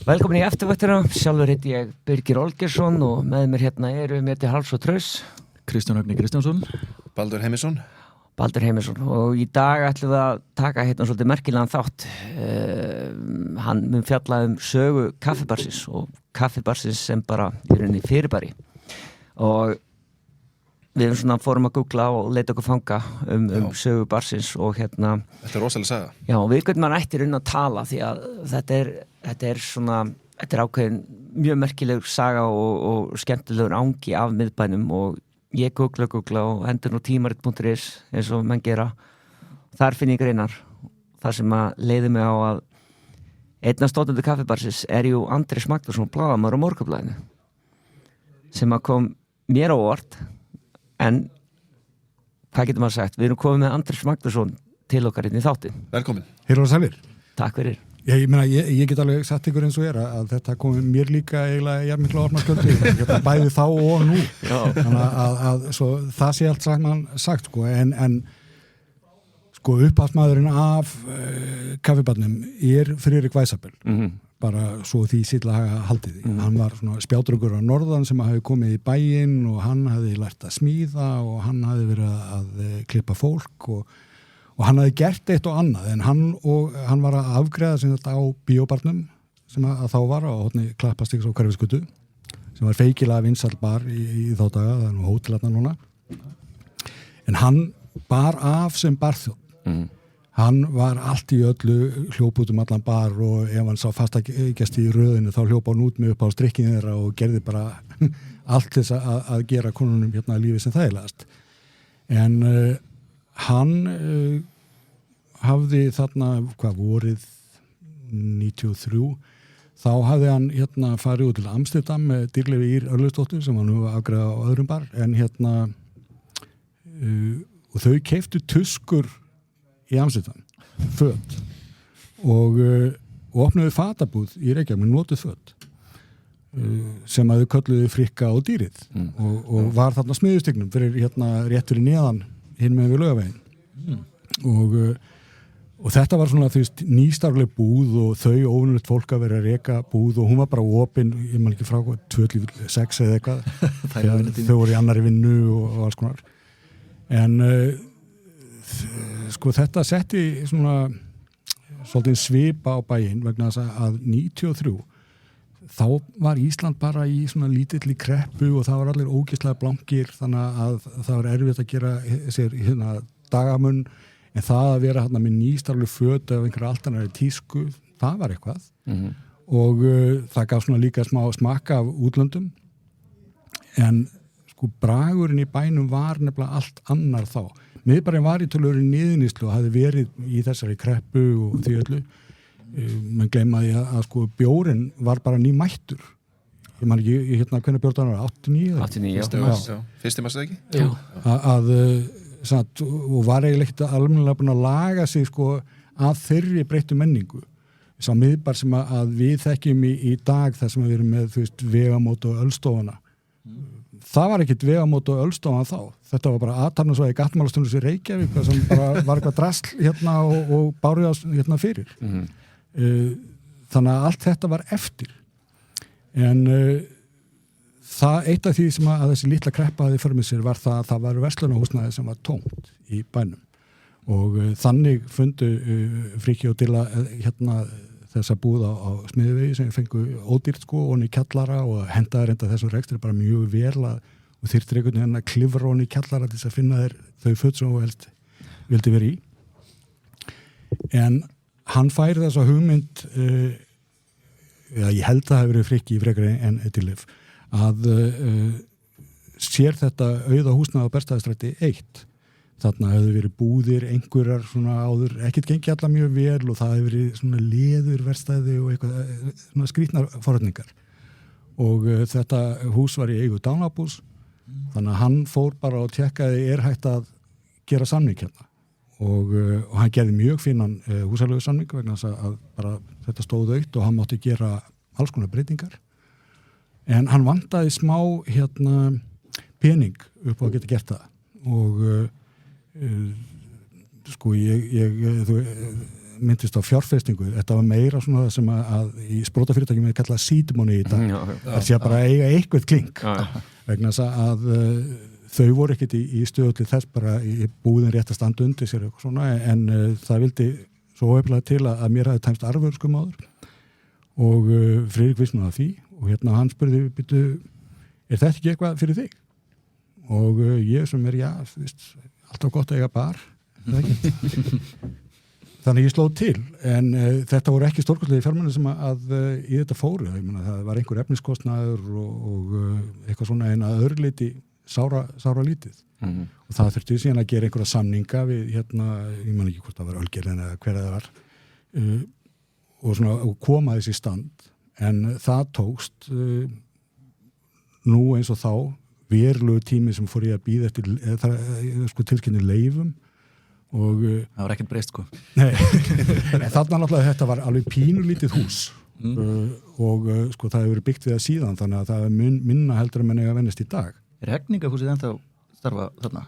Velkomin í eftirvættina, sjálfur heiti ég Birgir Olgeirsson og með mér hérna mér til Hals og Traus Kristján Högni Kristjánsson Baldur Heimisson og í dag ætlum við að taka hérna svolítið merkilegan þátt hann mun fjalla sögu kaffibarsins og kaffibarsins sem bara í rauninni fyrirbæri og við svona fórum að googla og leita okkur fanga sögu barsins og hérna Þetta rosalega saga. Já, og við hvernig maður ættir að tala því að þetta er ákveðin mjög merkilegur saga og skemmtilegur angi af miðbænum og ég googla og hendur nú tímarit.is eins og menn gera. Þar finn ég greinar þar sem að leiði mig á að einn af stóðundu kaffibarsins jú Andrés Magnússon blaðamaður á Morgunblaðinu sem að kom mér á óvart. En hvað getur maður sagt? Við erum komið með Andrés Magnússon til okkar inn í þáttinn. Velkomin. Heyrðu og sælir. Takk fyrir. Ég meina, ég get alveg sagt ykkur eins og að þetta komið mér líka eiginlega jafnmikla opnarskjöldu, bæði þá og nú. Þannig að svo, það sé allt sagt sko, en sko upphafsmaðurinn af kaffibarnum Friðrik Weissabel. Bara svo því sýtla haldið því. Hann var svona spjátruggur á norðan sem hafi komið í bæinn og hann hafi lært að smíða og hann hafi verið að klippa fólk og hann hafi gert eitt og annað en hann var að afgreiða sem þetta á bíóbarnum sem að þá var á horni Klapparstígs og Hverfisgötu sem var feikilega vinsæll bar í þá daga, það nú hótelarna núna. En hann bar af sem barþjónn. Hann var allt í öllu hljóp út allan bar og ef hann sá fastagesti í röðinu þá hljóp hann út með upp á strikkinu þeirra og gerði bara allt þess að gera konunum hérna lífið sem þægilegast. En hann hafði þarna, vorið 93, þá hafði hann hérna farið út til Amsterdam með Dýrleifi Ýr Örlygsdóttur sem hann nú afgreiða á öðrum bar en hérna og þau keyptu tuskur í Amsterdam, föt og opnuðu fatabúð í Reykjavík með notuð föt sem að þau kölluðu Frikka og dýrið og var þarna smiðustygnum fyrir hérna rétt fyrir neðan hinn með við Laugaveginn og þetta var svona nýstarfleg búð og þau óvinnulegt fólk að vera að reka búð og hún var bara opin, ég man ekki frá 2-6 eða eitthvað þau voru í annari vinnu og alls konar en sko þetta setti svona svolítið svipa á bæinn vegna þess að 93 þá var Ísland bara í svona lítilli kreppu og það var allir ógeðslega blankir þannig að það var erfitt að gera sér hérna dagamun en það að vera hérna með nýstarfleg föt af einhverja alternari tísku, það var eitthvað og það gaf svona líka smá smakka af útlöndum en sko bragurinn í bænum var nefnilega allt annar þá. Miðbærinn var í tölvöru niðurníðslu og hafði verið í þessari kreppu og því öllu. Menn gleymaði að sko bjórinn var bara nýmættur. Ég man ekki, hérna, hvernig bjórn var 89? 89, já. Fyrsti mars ekki? Já. Og var eiginlega ekkert almennilega búin að laga sig sko að þeirri breyttu menningu. Sá miðbær sem að við þekkjum í dag þar sem við erum með, vegamót og ölstofana. Það var ekkert vegamót og ölstofan þá. Þetta var bara athafnasvæði gatmálastundus í Reykjavík sem bara var eitthvað drasl hérna og bárið hérna fyrir. Þannig að allt þetta var eftir. En það eitt af því sem að þessi litla kreppa hafði fyrir með sér var það að það var verslunarhúsnæði sem var tómt í bænum. Og þannig fundu Frikki og Dilla hérna þessa búð á Smiðjuvegi sem fengu ódýrt sko og í kjallara og hendaði reynda þessum rekstri bara mjög vel og þyrftir einhvern veginn að klifra honni í kjallara til þess að finna þau föt sem þú helst vildi vera í. En hann fær þessa hugmynd ég held að það hefur verið Frikki í frekari en Dillif að sér þetta auða húsnæði á Bergstaðastræti 1 þarna hefðu verið búðir, einhverjar svona áður, ekkert gengi alla mjög vel og það hefur verið svona leðurverkstæði og eitthvað svona skrýtnar forhörningar. Og þetta hús var í eigu Dánabús, þannig að hann fór bara og tjekkaði hægt að gera samning hérna. Og hann gerði mjög fínan húsalegu samning vegna þess að bara þetta stóð autt og hann mátti gera alls konar breytingar. En hann vantaði smá hérna pening upp á að geta gert það og sko myndist á fjárfestingu, þetta var meira svona það sem að í sprótafyrirtækjum er kallað seed money í dag, það sé bara að eiga eitthvað kling, vegna þess að þau voru ekkert í stöðulli þess bara í búðin rétt að standa undir sér eitthvað svona, en það vildi svo óhefnilega til að mér hafði tæmst arförskum áður og Friðrik vissi nú að því og hérna hann spurði, byrju, er þetta ekki eitthvað fyrir þig? Og ég sem alltaf gott að eiga bar, þannig ég slóð til, en þetta voru ekki stórkostlegi fjármunir sem að í þetta fóru, ég meina það var einhver efniskostnaður og eitthvað svona en að öðru leyti sára lítið og það þurfti síðan að gera einhverja samninga við hérna, ég man ekki hvort það var Ölgerðin eða hver það var og koma þessi stand, en það tókst nú eins og þá verulegu tími sem fór ég að bíða eftir tilkynni leifum og það var ekkert breyst sko. Nei, þarna náttúrulega þetta var alveg pínulítið hús og sko það hefur verið byggt við það síðan þannig að það er minna heldur að menn eiga að vennast í dag. Er Hegningarhúsið ennþá starfa þarna?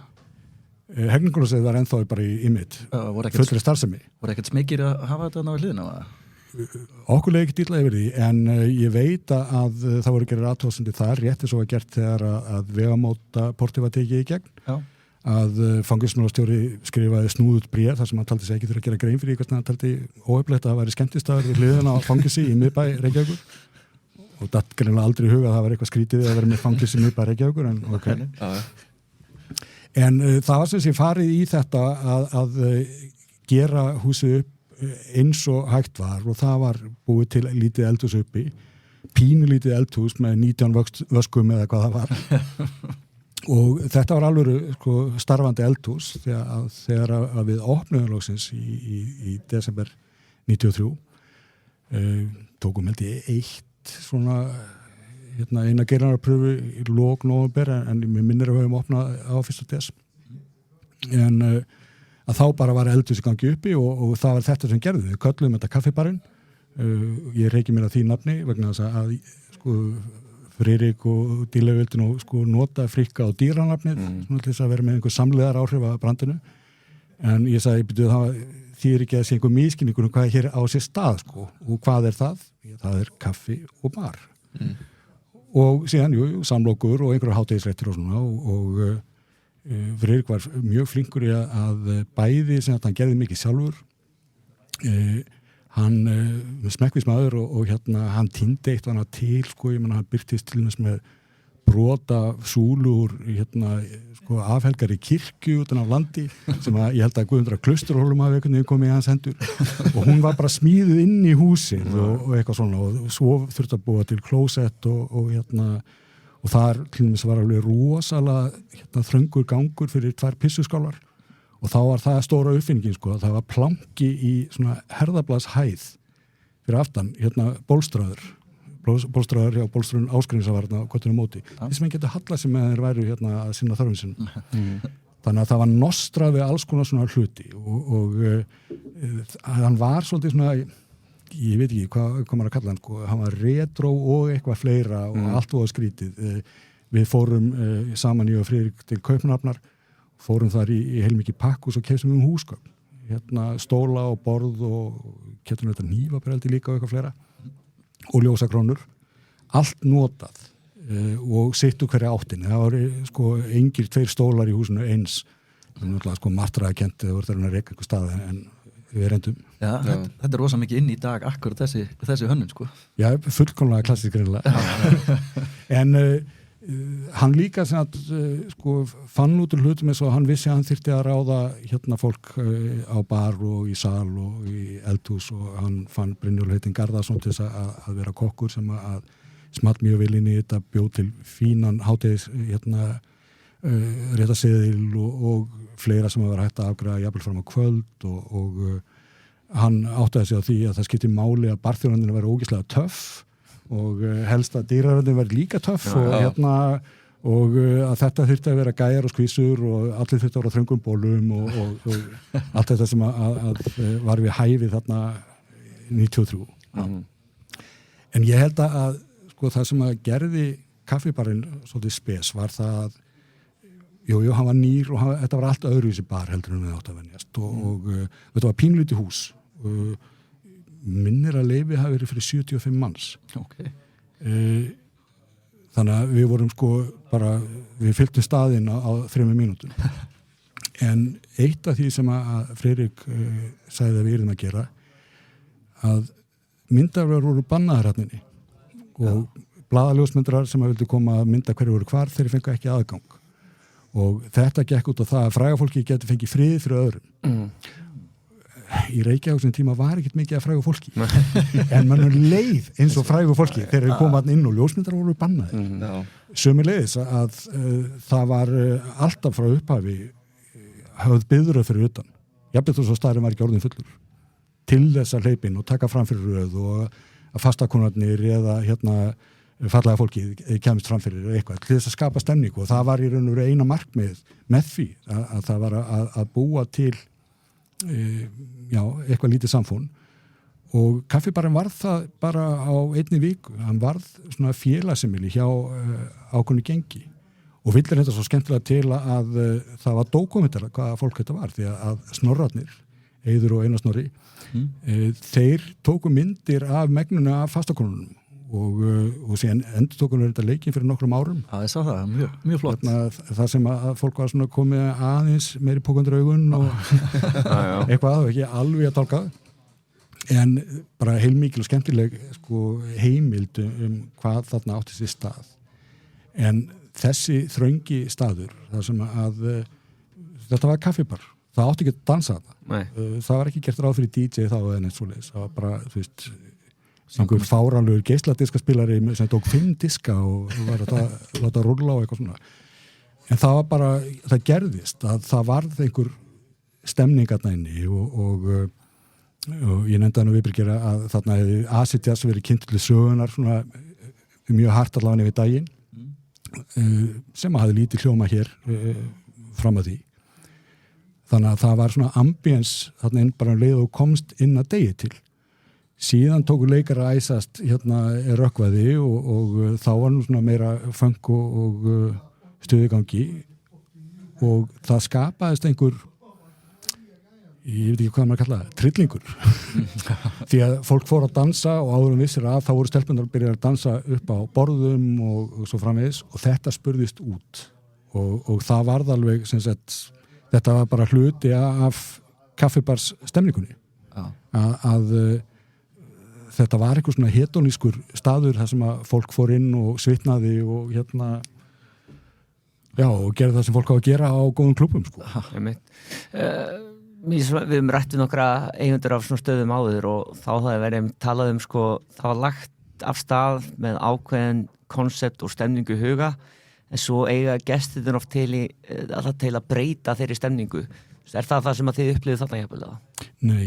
Hegningarhúsið var ennþá bara í mitt, fullri starfsemi. Voru ekkert smekir að hafa þetta ná í hliðina? Okkur leik ekki dýrla yfir því, en ég veit að það voru gerir athugasemdir þar, rétt eins og var gert þegar að vegamóta portið var tekið í gegn. Já. Að fangelsismálastjóri skrifaði snúðut bréf þar sem hann taldi sig ekki þurfa að gera grein fyrir eitthvað, hann taldi óhefnilegt að það væri skemmtistaður við hliðina á fangelsi í miðbæ Reykjavíkur og datt greinilega aldrei í huga að það var eitthvað skrítið að vera með fangelsi í miðbæ Reykjavíkur, en ok. En það var sem sé farið í þetta að gera húsið upp eins og hægt var og það var búið til lítið eldhús uppi, pínulítið eldhús með 19 vöskum eða hvað það var og þetta var alveg starfandi eldhús þegar að við opnuðum loksins í desember 93 tókum held ég eina geirnarpröfu í lok nóvember en mér minnir að við höfum opnað á 1. des en að þá bara var eldhús í gangi uppi og það var þetta sem gerði. Við kölluðum þetta kaffibarinn, ég reiki mér að því nafni vegna þess að Friðrik og Díla vildi nú nota frikka og dýranafnið svona til þess að vera með einhver samlegar áhrif að brandinu, en ég sagði það þýðir ekki að sé einhver misskilningur hvað er hér á sér stað og hvað er það? Það er kaffi og bar og síðan samlokur og einhverjar hádegisréttir og svona og Friðrik var mjög flinkur í að bæði sem að hann gerði mikið sjálfur hann smekkvísmaður og hérna hann týndi eitt og annað til ég menna hann byrtist til með brota súlur afhelgar í kirkju utan af landi sem að ég held að Guðmundar Klausturhólum hafi einhvern veginn komið í hans hendur og hún var bara smíðuð inn í húsið og eitthvað svona og svo þurfti að búa til klósett og þar til dæmis var alveg rosalega þröngur gangur fyrir 2 pissuskálar og þá var það stóra uppfinningin það var planki í svona herðablaðshæð fyrir aftan bólstraður hjá bólstrun áskriðinsavarna á kvötunum móti þess að menn getur hallað sem þeir væru að sinna þörfum sinna þannig að það var nostrað við alls konar svona hluti og hann var svolítið svona ég veit ekki hvað maður að kalla hann var retro og eitthvað fleira og allt og skrítið við fórum saman ég og Friðrik til Kaupmannahafnar fórum þar í heilmikið pakkus og keyptum húsgögn stóla og borð og keyptum þetta hnífabreldi líka og eitthvað fleira og ljósakrónur allt notað og sittu hverja áttin það voru engir 2 stólar í húsinu eins martraðakent eða voru þar að reka eitthvað stað en við reyndum. Já, þetta er rosa mikið inn í dag akkurat þessi hönnun Já, fullkomlega klassísk greinilega en hann líka fann út úr hlutum eins og hann vissi að hann þyrfti að ráða fólk á bar og í sal og í eldhús og hann fann Brynjólf Heitin Garðarsson til þess að vera kokkur sem að smatt mjög vel inn í þetta bjóð til fínan hátegis réttaseðil og fleira sem að vera hægt að afgræða jafnvel fram á kvöld og hann áttaði sig á því að það skipti máli að barþjónarnir væri ógeðslega töff og helst að dýraröndin væri líka töff og að þetta þurfti að vera gæjar og skvísur og allir þurfti að vera þröngum bólum og allt þetta sem að var við hæfið þarna 93 en ég held að það sem að gerði kaffibarinn svolítið spes var það að Jú, hann var nýr og þetta var allt öðruvísi bar heldur en við átt að venjast og þetta var pínlítið hús minnir að leyfi hafi verið fyrir 75 manns. Okay. Þannig að við vorum við fylgtum staðinn á 3 mínútum. En eitt af því sem að Friðrik sagði að við erum að gera, að myndavélar voru bannaðar hérna og blaðaljósmyndarar sem að vildu koma að mynda hverju voru hvar, þeir fengu ekki aðgang. Og þetta gekk út á það að fræga fólki geti fengið frið fyrir öðrum. Í Reykjavík sem tíma var ekkert mikið að frægu fólki en mann leið eins og frægu fólki þegar þeir koma inn og ljósmyndar voru bannaðir. Sömuleiðis að það var alltaf frá upphafi höfð biðröð fyrir utan. Jafnvel þó svo staðurinn var ekki orðin fullur til þess að hleypin og taka fram fyrir röð og að fastakonarnir eða fallega fólki kemist fram fyrir eitthvað til þess að skapa stemningu og það var í raun og veru eina markmið með því að það var að búa til eitthvað lítið samfón og kaffibarinn varð það bara á einni viku, hann varð svona félagsemili hjá ákveðnu gengi og villir þetta svo skemmtilega til að það var dókumentar hvaða fólk þetta var því að Snorrarnir, Eiður og Einar Snorri þeir tóku myndir af megnuna af fastakonunum og síðan endur tókunum þetta leikin fyrir nokkrum árum. Það sá það, mjög flott. Það sem að fólk var svona komið aðeins meiri pókandur augun og eitthvað, ekki alveg að tálka en bara heilmikil og skemmtileg heimild hvað þarna átti sér stað. En þessi þröngi staður, þar sem að þetta var kaffibar, það átti ekki að dansa þarna. Það var ekki gert ráð fyrir DJ þá eða neitt svoleiðis, það var bara, þú veist einhver fáránlegur geisladiskaspilari sem tók 5 diska og var að láta rúlla og eitthvað svona. En það var bara, það gerðist að það varð einhver stemning þarna inni og ég nefndi nú viðbyrgir að þarna hefði acid jazz verið kynnt til sögunar svona mjög hart allavega yfir daginn sem að hafði lítið hljóma hér fram að því. Þannig að það var svona ambience þarna inn bara leið og komst inn að degi til. Síðan tóku leikar að æsast rökkvaði og þá var nú svona meira funk og stuðigangi og það skapaðist einhver ég veit ekki hvað maður kalla það, trillingur því að fólk fór að dansa og áðurum vissir að þá voru stelpunar að byrja að dansa upp á borðum og svo framvegis og þetta spurðist út og það varð alveg sem sagt, þetta var bara hluti af kaffibars stemningunni að þetta var eitthvað svona hedonískur staður þar sem að fólk fór inn og svitnaði og og gerði það sem fólk á að gera á góðum klúbbum Við höfum rætt við nokkra eigendur af svona stöðum áður og þá það verið talað það var lagt af stað með ákveðin konsept og stemningu í huga en svo eiga gestirnir oft til að breyta þeirri stemningu. Er það sem að þið upplifið þarna jafnvel? Nei,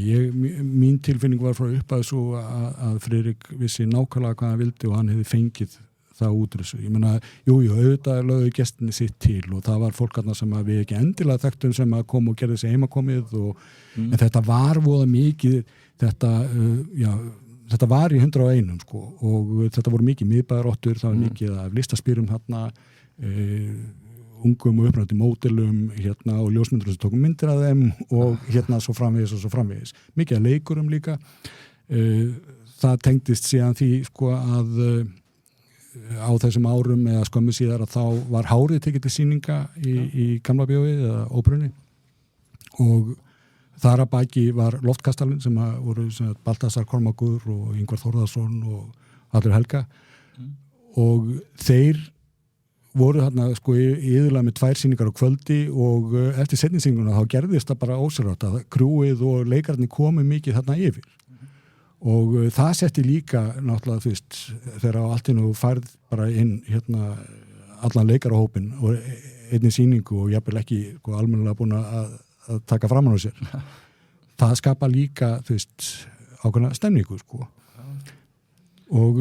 mín tilfinning var frá upphafi svo að Friðrik vissi nákvæmlega hvað hann vildi og hann hefði fengið það út þessu. Ég meina, auðvitað lögðu gestinni sitt til og það var fólk sem að við ekki endilega þekktum sem að kom og gerði þessi heimakomið en þetta var voða mikið þetta var í 101 og þetta voru mikið miðbæðarottur, það var mikið af listaspýrum ungum og upprætti módelum og ljósmyndur sem tókum myndir af þeim og svo framvegis. Mikið af leikurum líka. Það tengdist síðan því að á þessum árum eða skömmu síðar að þá var hárið tekið til sýninga í Gamla bíói eða óperunni og þar að baki var Loftkastalinn sem voru Baltasar Kormákur og Ingvar Þórðarsson og Hallur Helga og þeir voru þarna yfirlega með 2 sýningar á kvöldi og eftir seinni sýninguna þá gerðist það bara ósjálfrátt að krúið og leikararnir komu mikið þarna yfir og það setti líka náttúrulega þegar á allt innu færð bara inn allan leikarahópin og einni sýningu og jafnvel ekki almennilega búin að taka fram á sér það skapa líka ákveðna stemningu og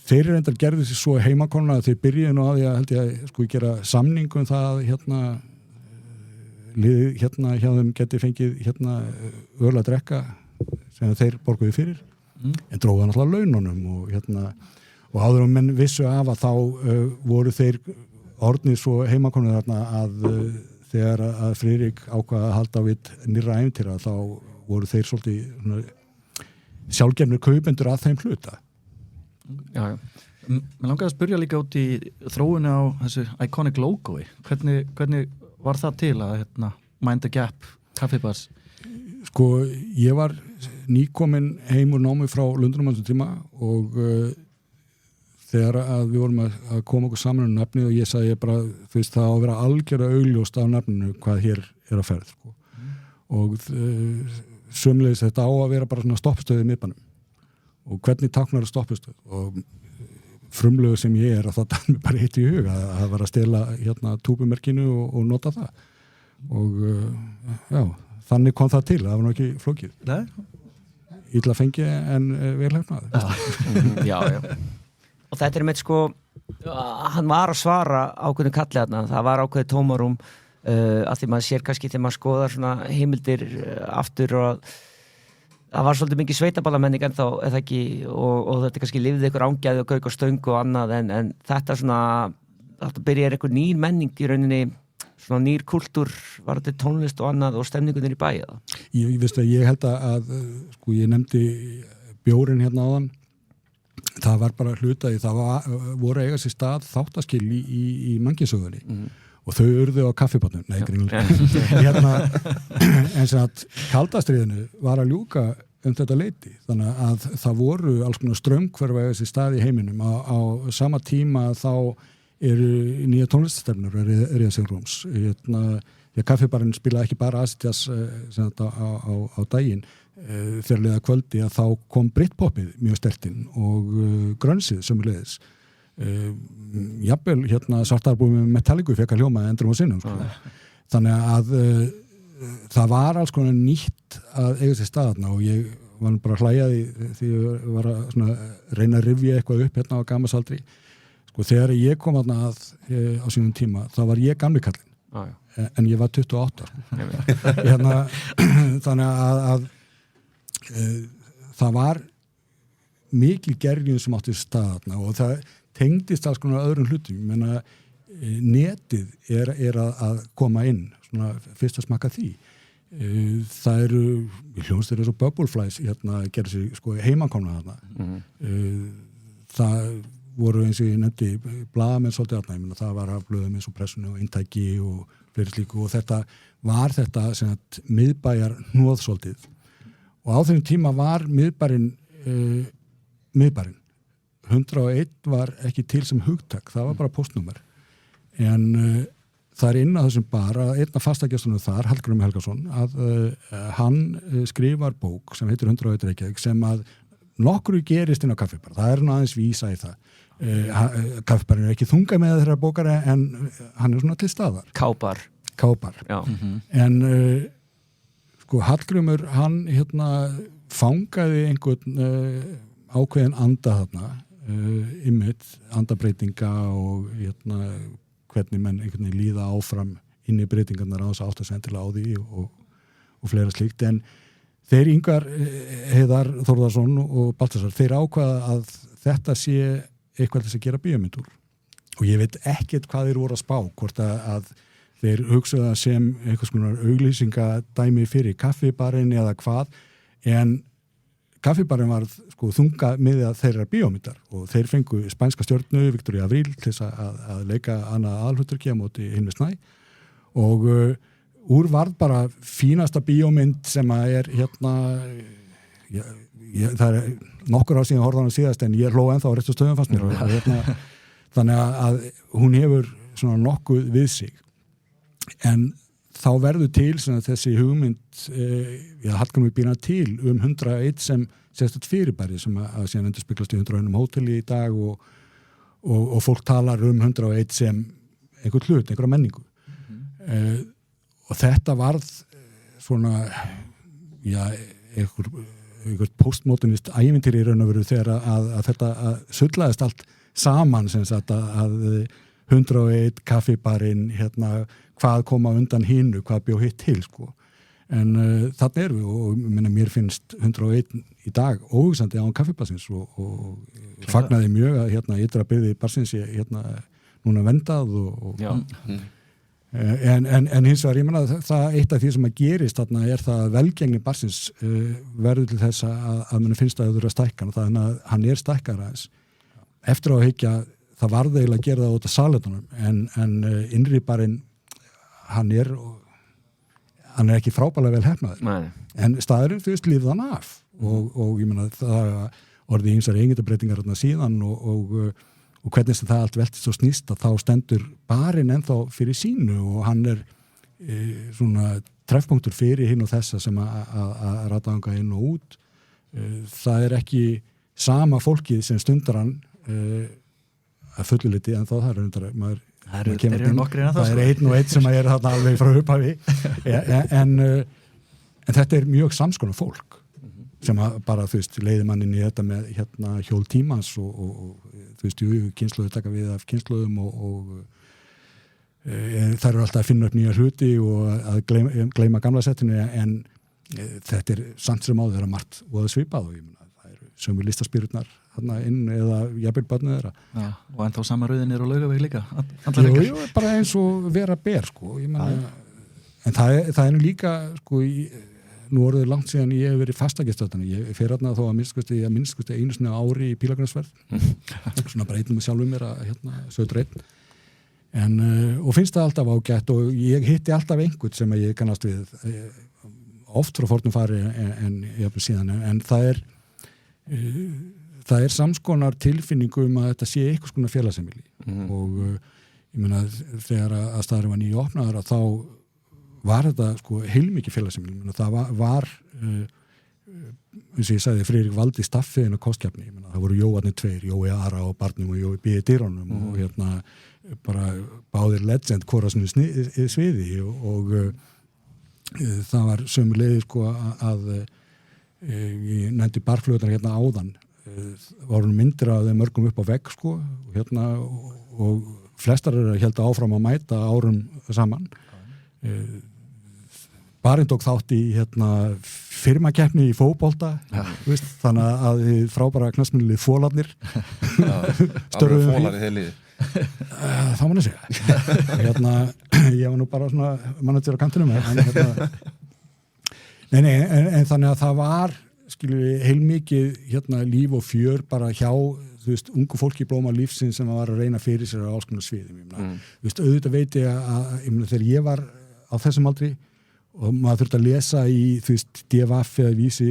þeir reyndar gerðu sér svo heimakonna að þeir byrjuðu nú að því að held ég að gera samning það liðið hjá þeim geti fengið öl að drekka sem þeir borguðu fyrir en dróðu náttúrulega laununum og áður menn vissu af að þá voru þeir orðnir svo heimakonnur þarna að þegar að Friðrik ákvað að halda á við nýrra ævintýra þá voru þeir svolítið sjálfgefnir kaupendur að þeim hluta. Já. Mér langaði að spyrja líka út í þróunni á þessu iconic logoi. Hvernig var það til að Mind the Gap kaffibars? Sko, ég var nýkominn heim úr námi frá Lundunum á þessum tíma og þegar að við vorum að koma okkur saman um nafnið og ég sagði bara, þú veist, það á að vera algjörlega augljóst af nafninu hvað hér er að ferð, sko. Og sömulegis þetta á að vera bara svona stoppstöð í miðbænum. Og hvernig táknar stoppstöð? Og frumlegu sem ég er að það dæmi bara hitt í huga að vera að stela túpumerkinu og nota það. Og já, þannig kom það til, það var nú ekki flókið. Nei? Illa fengi en vel hefnað. Já. Og þetta er með sko, hann var að svara ákveðinu kalli þarna, það var ákveðið tómarum að því maður sér kannski þegar maður skoðar svona heimildir aftur og það var svolítið mikið sveitaballamenning ennþá, eða ekki, og þetta kannski lifði ykkur ángæði og gauk og stöng og annað en þetta svona, þetta byrjar einhver nýr menning í rauninni, svona nýr kultúr, var þetta tónlist og annað og stemningunir í bæja? Ég held að sko ég nefndi bjórinn hérna áðan. Það var bara hlutaði, það voru eiga sér stað þáttaskil í mannkynssögunni og þau urðu á kaffibátnum, nei, greinlega. En sem að kaldastríðinu var að ljúka þetta leyti, þannig að það voru alls konar straumhverfa eiga sér stað í heiminum á sama tíma þá eru nýja tónlistastefnur Ríða Sigrúms. Kaffibarinn spilaði ekki bara Asitas á daginn, þegar liða kvöldi að þá kom Britpopið mjög stertinn og grönsið sömuleiðis. Jafnvel svartarbúið með Metallica fekk að hljóma endrum á sinnum. Þannig að það var alls konar nýtt að eiga sér staðarna og ég var bara hlæjaði því ég var að reyna að rifja eitthvað upp á gamasaldri. Sko, þegar ég kom að á sínum tíma, þá var ég gamli kallinn. En ég var 28. Þannig að það var mikil gerjun sem átti staðarna og það tengdist alls konar öðrum hlutum. Ég meina, netið er að koma inn, svona fyrst að smakka því. Það eru, hljómsveitir eins og Bubbleflies gerðu sig sko heimakomna þarna. Það voru eins og ég nefndi blaðamenn svolítið þarna, ég meina það var af blöðum eins og Pressunni og Inntæki og fleiri slíku og þetta var þetta sem að miðbæjar hnoð svolítið. Og á þeim tíma var miðbærinn 101 var ekki til sem hugtak, það var bara postnúmer. En það er inn að þessum bar að einn af fastagestunum þar, Hallgrímur Helgason, að hann skrifar bók sem heitir 101 Reykjavík sem að nokkru gerist inn á kaffibar. Það er aðeins vísa í það. Kaffibarinn er ekki þunga með þeirra bókar en hann er svona til staðar. Kábar. Já. En sko Hallgrímur hann fangaði einhvern ákveðin anda þarna andabreitinga og hvernig menn einhvern veginn líða áfram inn í breytingarnar á þess að átta sig endilega á því og fleira slíkt en þeir Ingvar Heiðar Þórðarsson og Baltasar, þeir ákvaða að þetta sé eitthvað þess að gera bíómynd úr og ég veit ekkert hvað þeir voru að spá hvort að þeir hugsaða sem einhvers konar auglýsingadæmi fyrir kaffibarinn eða hvað en kaffibarinn var sko þunga miðja þeirra bíómyndar og þeir fengu spænska stjörnu Viktoría Avril til þess að leika annað aðalhlutverki á móti Hilmi Snæ og úr varð bara fínasta bíómynd sem að er það er nokkur ár síðan horfðan á síðast en ég hló ennþá á réttu stöðum fannst mér og þannig að hún hefur svona nokkuð við sig en þá verður til svona, þessi hugmynd Hallgrímur býr til 101 sem sérstætt fyrirbæri sem að síðan endur speglast í 101 hóteli í dag og fólk talar 101 sem einhver hlut, einhverja menningu og þetta varð svona einhver postmodernist ævintýri í raun og veru þegar að þetta sullaðist allt saman sem sagt að 101 kaffibarinn hvað koma undan hinnu, hvað bjó hitt til sko. En þarna erum við og mér finnst 101 í dag óhugsandi án kaffibarsins og fagnaði mjög að ytra byrði barsins núna vendað og en hins vegar, ég menna það eitt af því sem að gerist þarna það að velgengni barsins verður til þess að mann finnst að það eru að stækka þannig að hann stækkar aðeins eftir á að hyggja það varði eiginlega að gera það út af salerunum en innri barinn hann er ekki frábærlega vel hefnaður en staðurinn þú veist lífð hann af og ég menna það orðið ýmsar eigindabreytingar síðan og hvernig það allt veltist og snýst að þá stendur barinn ennþá fyrir sínu og hann svona treffpunktur fyrir hinn og þessa sem að rataðanga inn og út það ekki sama fólkið sem stundar hann að fulluliti en þá það er einn og einn sem að þarna alveg frá upphafi en þetta mjög samskonar fólk sem að bara, þú veist, leiði mannin í þetta með hjól tímans og þú veist, kynslóðu taka við af kynslóðum og það eru alltaf að finna upp nýja hluti og að gleyma gamla settinu en þetta samt sem áður margt og það svipað og ég meina, það eru sömu listaspýrurnar þarna inn eða jafnvel barnið þeirra. Já, og ennþá sama rauðin á Laugavegi líka? Jú, bara eins og vera ber, sko, ég meina, en það nú líka, sko, nú orðið langt síðan ég hef verið fastagestöðan ég fer þarna þó að minnst einu sinni ári í Pílagrímsferð svona bara einnum með sjálfum mér að söður einn og finnst það alltaf ágætt og ég hitti alltaf einhvern sem ég kannast við oft frá fornum fari en síðan en það samskonar tilfinningu að þetta sé eitthvað skona félagsemili og ég meina þegar að staðurinn var nýja opnaður að þá var þetta sko heilmikið félagsemili það var eins og ég sagði Friðrik valdi staffiðin á kostkefni það voru Jóarnir tveir, Jói Ara og barnum og Jói B. Dýránum og bara báðir legend hvora sviði og það var sömuleiðis sko að ég nefndi barflöðunar áðan voru myndir af þeim mörgum upp á vegg sko og flestar héldu áfram að mæta árum saman barinn tók þátt í firmakeppni í fótbolta þannig að frábæra knattspyrnulið Fólarnir alveg Fólar í þeir liði það má segja ég var nú bara svona manager á kantinum en þannig að það var heilmikið líf og fjör bara hjá ungu fólki í blóma lífsins sem var að reyna fyrir sér á alls konar sviðum auðvitað veit ég að þegar ég var á þessum aldri og maður þurfti að lesa í DFF eða vísi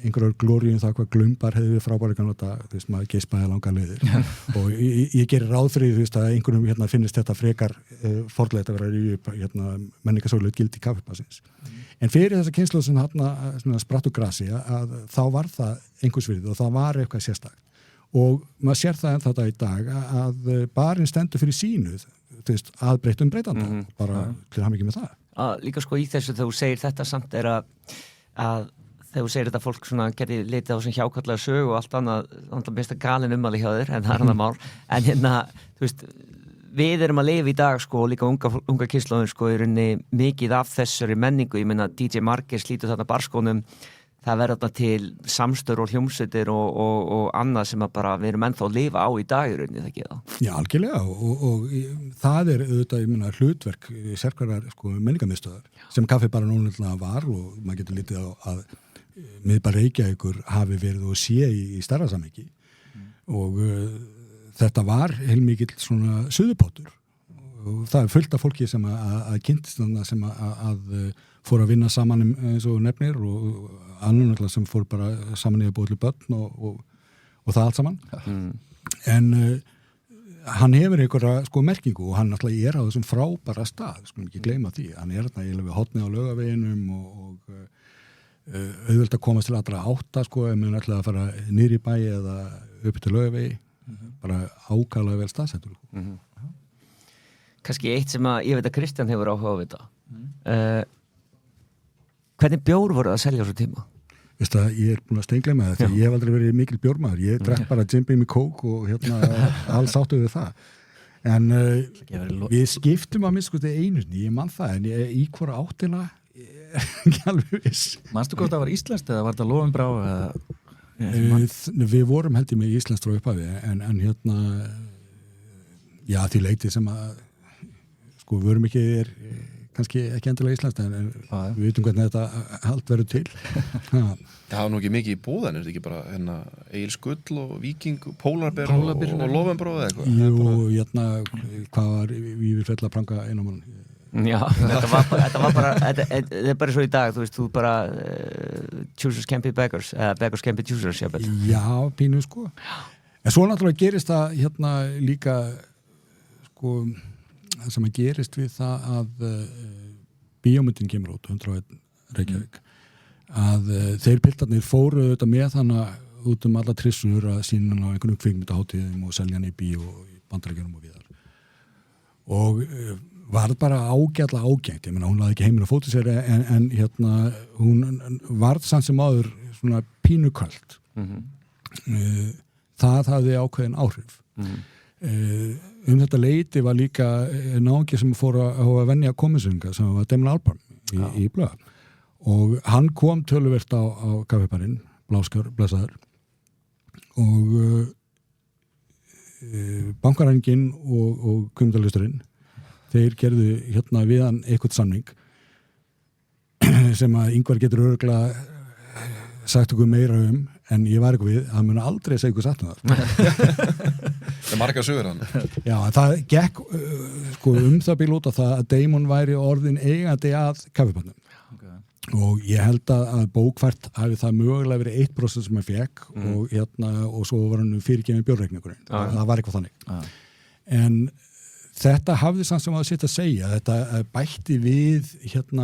einhverjar glórium það hvað glumbar hefði við frábæri gamla dag maður geispaði langa leiðir og ég gerir ráð fyrir að einhverjum finnist þetta frekar fordlegt að vera menningarsögulegt gildi kaffipassins en fyrir þessa kynslóð sem spratt úr grasi að þá var það einhvers virði og það var eitthvað sérstakt og maður sér það ennþá þetta í dag að barinn stendur fyrir sínu að breytum breytanda bara til að hafa mikið með það líka sko í þessu þegar þú segir þetta samt að þegar þú segir þetta fólk svona gerði litið á sem hjákallega sög og allt annað mest að galin ummæli hjá þér en það er annað mál en þú veist við erum að lifa í dag sko og líka unga kynslóðin sko í rauninni mikið af þessari menningu ég meina DJ Margir slítur þarna barskónum það verður þarna til samstör og hljómsveitir og annað sem að bara við erum ennþá að lifa á í dag í rauninni það ekki það? Já, algjörlega og það auðvitað, ég meina, hlutverk sérkværar sko menningarmiðstöðar sem kaffi bara nónlega var og maður getur litið á að miðbær Reykjavíkur hafi verið og sé í stærra samhengi og þetta var heilmikill svona suðupottur og það er fullt af fólki sem að kynntist sem að fór að vinna saman eins og nefnir og annarlega sem fór bara saman í að búið til börn og það allt saman en hann hefur einhverja sko merkingu og hann náttúrulega á þessum frábæra stað, skulum ekki gleyma því hann þarna eiginlega við hotni á Laugaveginum og auðvöld að komast til allra átta sko ef maður ætlaði að fara niður í bæ eða upp til Laugavegi bara ákaflega vel staðsettur Kannski eitt sem að ég veit að Kristján hefur áhuga á þetta Hvernig bjór voru að selja á þessu tíma? Veistu að ég búin að steingleyma það því ég hef aldrei verið mikil bjórmaður ég drekk bara Jim Beam í kók og alls áttu við það en við skiptum að miskusti einunni, ég man það en í hvora áttina ekki alveg viss Manstu hvort það var íslenskt eða var það Lovenbrá Við vorum held ég með íslenskt frá upphafi en já því leiti sem að sko vörum ekki kannski ekki endilega íslenskt en við vitum hvernig þetta allt verður til. Það var nú ekki mikið í búðan, þetta ekki bara Egil Skull og Víking, Pólarber og Lofenbróð eða eitthvað? Jú, hvað var Vífurfell að pranga inn á mann? Já, þetta var bara þetta er bara svo í dag, þú veist, þú bara choosers can't be beggars, beggars can't be choosers, jafnvel. Já, pínu sko. En svo náttúrulega gerist það líka sko það sem að gerist við það að bíómyndin kemur út 101 Reykjavík að þeir piltarnir fóru þetta með þannig út alla trissur að sína á einhvern kvikmyndahátíðum og selja hann í bíó og í Bandaríkjunum og víðar og var bara ágætla ágætt, ég meina hún laði ekki heiminn að fóta sér en hún varð samt sem áður svona pínuköld það hafði ákveðin áhrif þetta leiti var líka náungi sem fór að venja komisunga sem var Damon Albarn í Blöð og hann kom töluvert á kaffibarinn, Bláskar, blessaður og bankarængin og kvikmyndalistarinn þeir gerðu við hann eitthvað samning sem að Ingvar getur örugglega sagt okkur meira en ég var eitthvað við, hann mun aldrei segja eitthvað satt það. Það er marga sögur hann. Já, það gekk sko það bíl út af það að Damon væri orðin eigandi að kaffibannum. Okay. Og ég held að bókfært hafi það mögulega verið 1% sem hann fekk og svo var hann fyrirgefin bjórreikningurinn. Það var eitthvað þannig. En þetta hafði samt sem að sitt að segja, þetta bætti við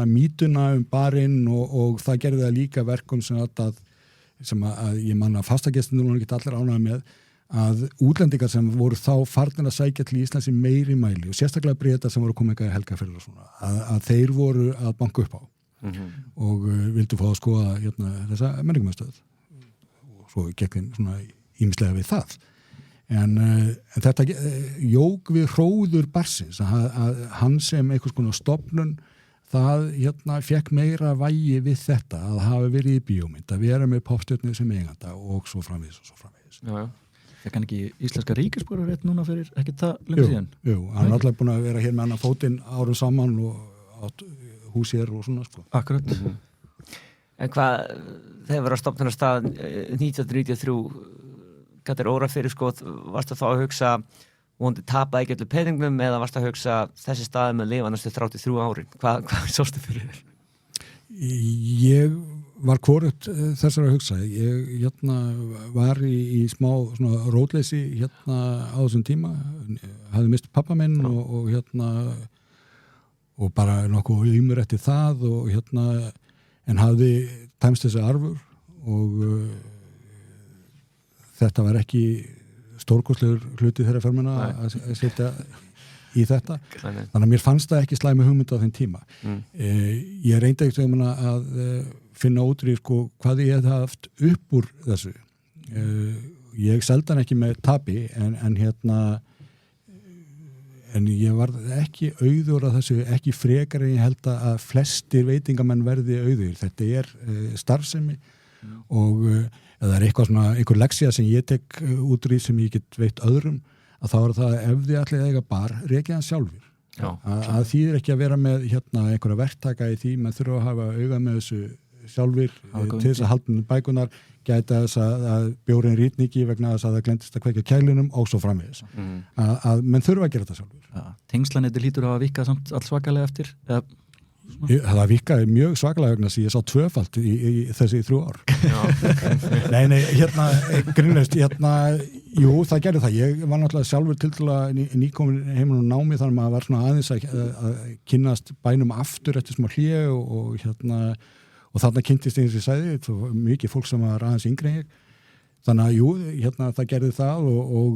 mýtuna barinn og það gerði það líka verkum sem að ég man að fastagestinur voru ekki allir ánægði með að útlendingar sem voru þá farnir að sækja til Íslands í meiri mæli og sérstaklega Bretar sem voru komið eitthvað í helgarferðir og svona að þeir voru að banka upp á og vildu fá að skoða þessa menningarmiðstöð og svo gekk þeim svona ýmislega við það en þetta jók við hróður barsins að hann sem einhvers konar stofnun það fekk meira vægi við þetta að hafa verið í bíómynd, að vera með popstjörnu sem eiganda og svo framvegis og svo framvegis. Já. Fekk hann ekki íslenska ríkisborgararétt núna fyrir ekki það lengur síðan? Jú, hann er alltaf búin að vera hér með annan fótinn árum saman og átt hús hér og svona sko. Akkurat. En hvað, þegar var að stofna stað 1993 hvað er óra fyrir sko, varstu þá að hugsa vonandi tapaði ekki öllu peningum eða varst að hugsa þessi staði með lifa næstu 33 árin. Hvað sástu fyrir þér? Ég var hvorugt þessar að hugsa. Ég var í smá svona rótleysi á þessum tíma. Hafði mist pappa minn og bara nokkuð ýmur eftir það og en hafði tæmst þessi arfur og þetta var ekki stórkostlegur hluti þeirra fermina að setja í þetta. Þannig að mér fannst það ekki slæmi hugmynd á þeim tíma. Ég reyndi ekkert að finna út í sko, hvað ég hefði haft upp úr þessu. Ég seldi hann ekki með tapi en ég var ekki auður að þessu, ekki frekar en ég held að flestir veitingamenn verði auður. Þetta starfsemi og eða eitthvað svona, einhver leksía sem ég tek út úr í sem ég get veitt öðrum að þá það ef þið allir eiga bar rekið hann sjálfur. Að þýðir ekki að vera með einhverja verktaka í því, maður þurfa að hafa auga með þessu sjálfur til þess að halda bækunar, gæta þess að bjórinn rýtningi vegna þess að það glendist að kveikja kælinum og svo framvegis. Að menn þurfa að gera þetta sjálfur. Tengslanettir hlýtur að vika samt allt svakalega eftir? Það virkaði mjög svakalega vegna sem ég sá tvöfalt í þessi 3 ár. Nei, grínlaust, jú, það gerði það. Ég var náttúrulega sjálfur tildulega nýkomin heiminn og námi þannig að maður var svona aðeins að kynnast bænum aftur eftir smá hlé og þarna kynntist eins og ég sagði, mikið fólk sem var aðeins yngri en ég. Þannig að jú, það gerði það og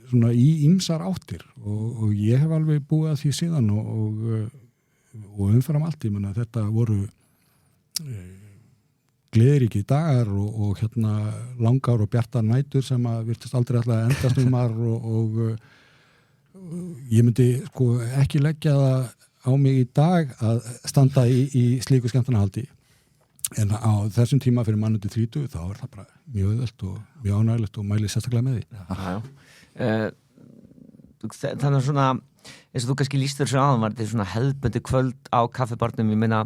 svona í ýmsar áttir og ég hef alveg búið að því síðan og umfram allt, ég menna þetta voru gleðiríki dagar og langar og bjartar nætur sem að virtist aldrei alltaf endast og ég myndi sko ekki leggja það á mig í dag að standa í slíku skemmtanahaldi en á þessum tíma fyrir mann undir 30 þá það bara mjög auðvelt og mjög ánægilegt og mæli sérstaklega með því. Þú þannig svona eins og þú kannski lýstur þessu aðan var þetta svona hefðbundi kvöld á kaffibarnum, ég meina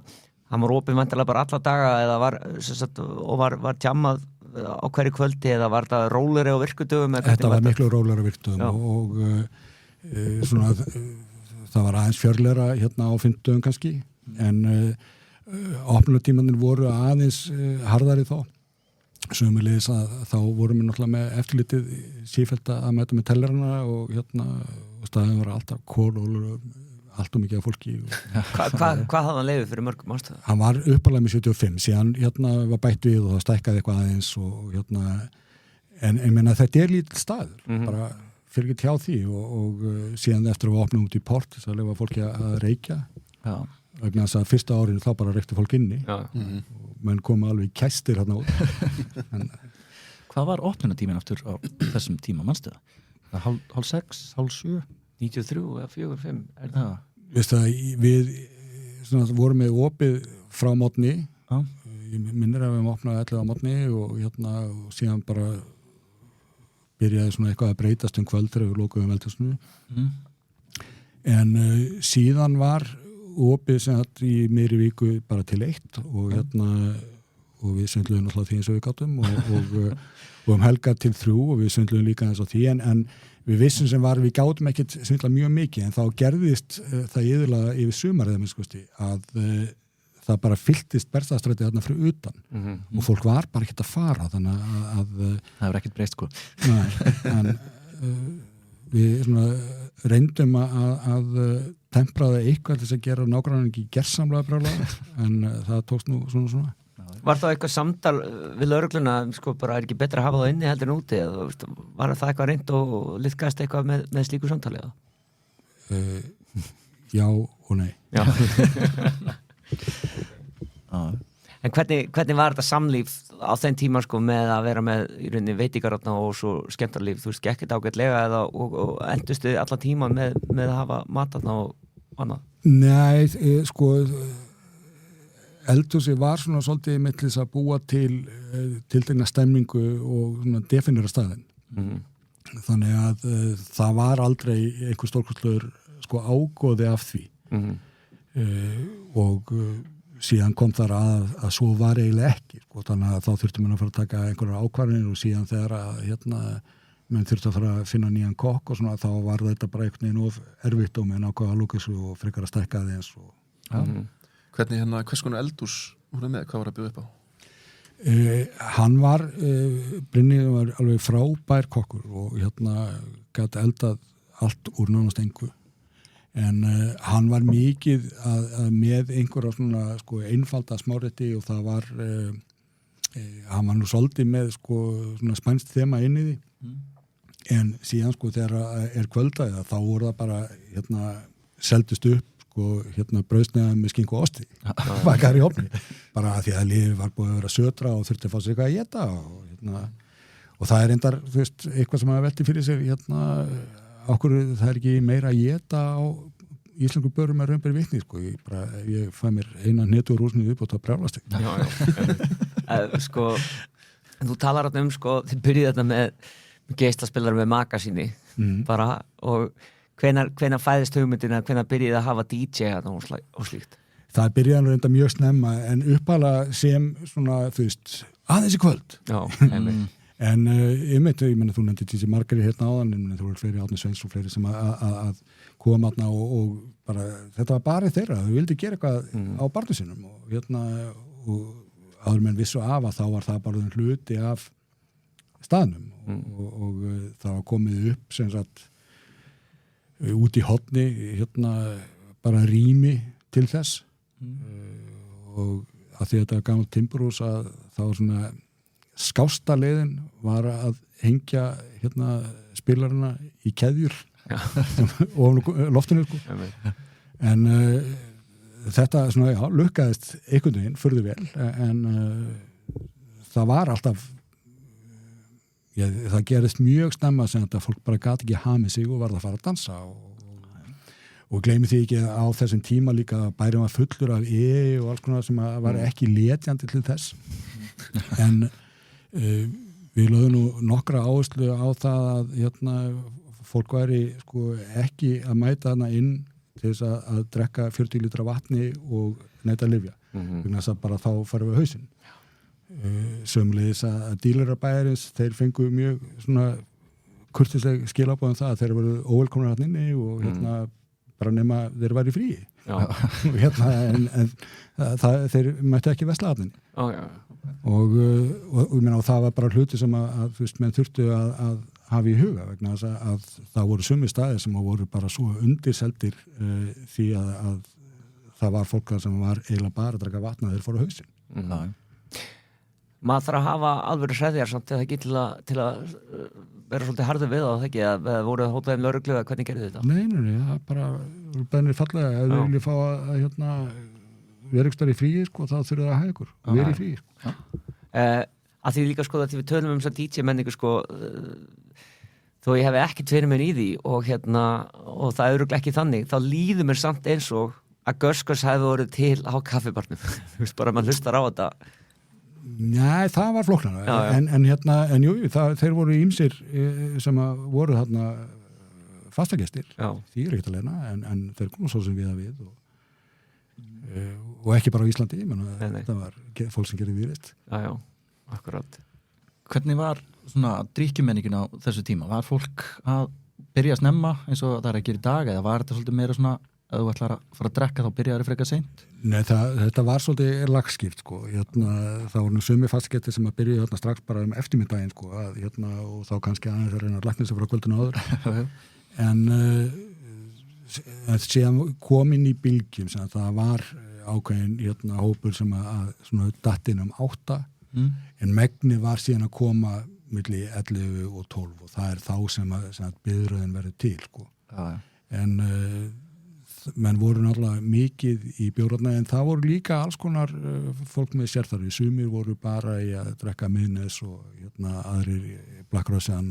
hann var opið væntanlega bara alla daga eða var tjammað á hverju kvöldi eða var þetta róleri á virkudögum? Þetta var miklu róleri á virkudögum og svona það var aðeins fjörleira hérna á fimmtudögum kannski en opnutímanir voru aðeins harðari þá sömulegis að þá vorum við náttúrulega með eftirlitið sífellt að mæta með tellerana og hérna staðin var alltaf kólólur allt og mikið af fólki. Hvað hafði hann leyfið fyrir mörgum ástæðu? Hann var uppalega með 75, síðan hérna var bætt við og það stækkaði eitthvað aðeins og hérna en ég meina þetta lítill staður, bara fyrir ekki hjá því og síðan eftir að við opnum út í port þess að lefa fólki að reykja vegna þess að fyrsta árinu þá bara reykti fólk inni og menn koma alveg kæstir hérna út. Hvað var opnunatíminn aftur á þessum tíma, manstu það? Hálf 6, hálf 7? 93 eða 4, 5 er það? Veistu að við svona, vorum með opið frá mótni ég minnir að við opnaði 11 á mótni og hérna og síðan bara byrjaði svona eitthvað að breytast kvöld þegar við lokuðum veldhúsinu en síðan var opið sem hatt í meiri viku bara til 1 og hérna og við svindluðum alltaf því eins og við gátum og helgar til 3 og við svindluðum líka eins og því en við vissum sem var við gátum ekkert svindla mjög mikið en þá gerðist það yfirlega yfir sumarið að það bara fylltist Bergstaðastræti þarna fyrir utan og fólk var bara ekkert að fara þannig að það var ekkert breyst sko. En við svona reyndum að tempraða eitthvað til þess að gera nágrannar ekki gersamlega brjálæða en það tókst nú svona. Var það eitthvað samtal við lögregluna sko bara er ekki betra að hafa það inni heldur en úti eða var það eitthvað reynd og liðkast eitthvað með slíku samtali eða? Já og nei. Já. En hvernig var þetta samlíf á þenn tíma sko með að vera með í rauninni veitingarotna og svo skemmtarlíf, þú veist, gekkit ágætlega eða og endustu alla tíma með að hafa matarna og annað? Nei, sko eldhúsi var svona svolítið millis að búa til tiltekna stemningu og svona definera staðinn. Þannig að það var aldrei einhver stórkostlegur sko ágóði af því og síðan kom þar að svo var eiginlega ekki sko, þannig að þá þurfti mann að fara að taka einhverjar ákvarðanir og síðan þegar að hérna menn þurfti að fara að finna nýjan kokk og svona þá var þetta bara einhvern veginn of erfitt og menn ákvaða að lúka þessu og frekar að stækka því eins og Hvernig hérna, hvers konar eldhús voru með, hvað var að bjóða upp á? Hann var Brynni var alveg frábær kokkur og hérna gat eldað allt úr nánast engu en hann var mikið að með einhverja svona sko einfalda smárétti og það var hann var nú svolítið með sko svona spænst þema inn í því en síðan sko þegar kvöldaði þá voru það bara hérna seldust upp sko hérna brauðsneiða með skinku og osti bakar í ofni bara að því að liðið var búið að vera sötra og þurfti að fá sig eitthvað að éta og hérna og það reyndar þú veist eitthvað sem að velti fyrir sér hérna okkur það ekki meira að éta á íslensku börum með raunberi vitni sko ég fæ mér eina hnetu úr húsinu upp og það brjálast sko þú talar sko þið byrjuði þetta með geislaspilar með maka síni bara og hvenær fæðist hugmyndina, hvenær byrjaði að hafa DJ og slíkt? Það byrjaði að reynda mjög snemma en uppalega sem svona, þú veist, aðeins í kvöld. Já, en ég meina þú nefndi þessi margari hérna áðan, en þú voru fleiri Árni Sveins og fleiri sem að koma þarna og bara, þetta var bara þeirra, þau vildi gera eitthvað á barnu sinum og hérna, og áður menn vissu af að þá var það bara hluti af staðnum og það var komið upp sem sagt út í horni hérna bara rými til þess og að því að þetta var gammalt timburhús að það var svona skásta leiðin var að hengja hérna spilarina í keðjur og loftinu sko en þetta svona já, lukkaðist einhvern veginn furðu vel en það var alltaf það gerist mjög snemma sem þetta fólk bara gat ekki hamið sig og varð að fara að dansa og gleymi því ekki á þessum tíma líka að bærum var fullur af og alls konar sem var ekki letjandi til þess en við lögum nú nokkra áherslu á það að hérna, fólk væri sko ekki að mæta hana inn til þess að drekka 40 lítra vatni og neyta lyfja vegna þess að bara þá farum við hausinn sömulegis að dílarabæjarins þeir fengu mjög svona kurtisleg skilabóðum það að þeir voru óvelkomnar hann inni og bara nema þeir væri frí en þeir mættu ekki vesla hann og ég meina og það var bara hluti sem að þú veist menn þurftu að hafa í huga vegna þess að það voru sumi staðir sem voru bara svo undirseldir því að það var fólk sem var eiginlega bara að draka vatna þeir fóru hausinn Maður þarf að hafa alveg hreðjar samt eða ekki til að vera svolítið harður við það ekki að voru hótaðum lögreglu eða hvernig gerðu þetta? Nei, það bara bennir fallega ef þau vilja fá að vera ykkur stær í fríi sko, þá þurfa það að hafa ykkur og vera í fríi sko. Að því líka sko að því við tölum þess að DJ menningu sko þó ég hef ekki tverið mér í því og og það er örugglega ekki þannig þá líður mér samt eins og að Göskurs hefði voruð til á kaffibarnum þú veist bara mann hlustar á þetta Nei, það var flóknara en jú, þeir voru ýmsir sem voru þarna fastagestir því er ekkert að leina en þeir komu svo sem við að við og ekki bara á Íslandi þetta var fólk sem gerði viðreist Já, akkurat Hvernig var svona drykkjumenningin á þessu tíma? Var fólk að byrja að snemma eins og það er að gera í dag eða var þetta svolítið meira svona að þú ætlar að fara að drekka þá byrjaði frekar seint? Nei, þetta var svolítið lagskipt sko. Það voru sumi fastgetir sem að byrja strax bara eftirmiddaginn sko, og þá kannski aðeins að reyna að lækna sig frá kvöldinu áður en síðan kom inn í bylgjum sem að það var ákveðin hópur sem að datt inn 8 en megni var síðan að koma milli 11 og 12 og það er þá sem að biðröðin verður til sko. En menn voru náttúrulega mikið í bjórarna en það voru líka alls konar fólk með sérþarfi, sumir voru bara í að drekka miðnes og aðrir Black Russian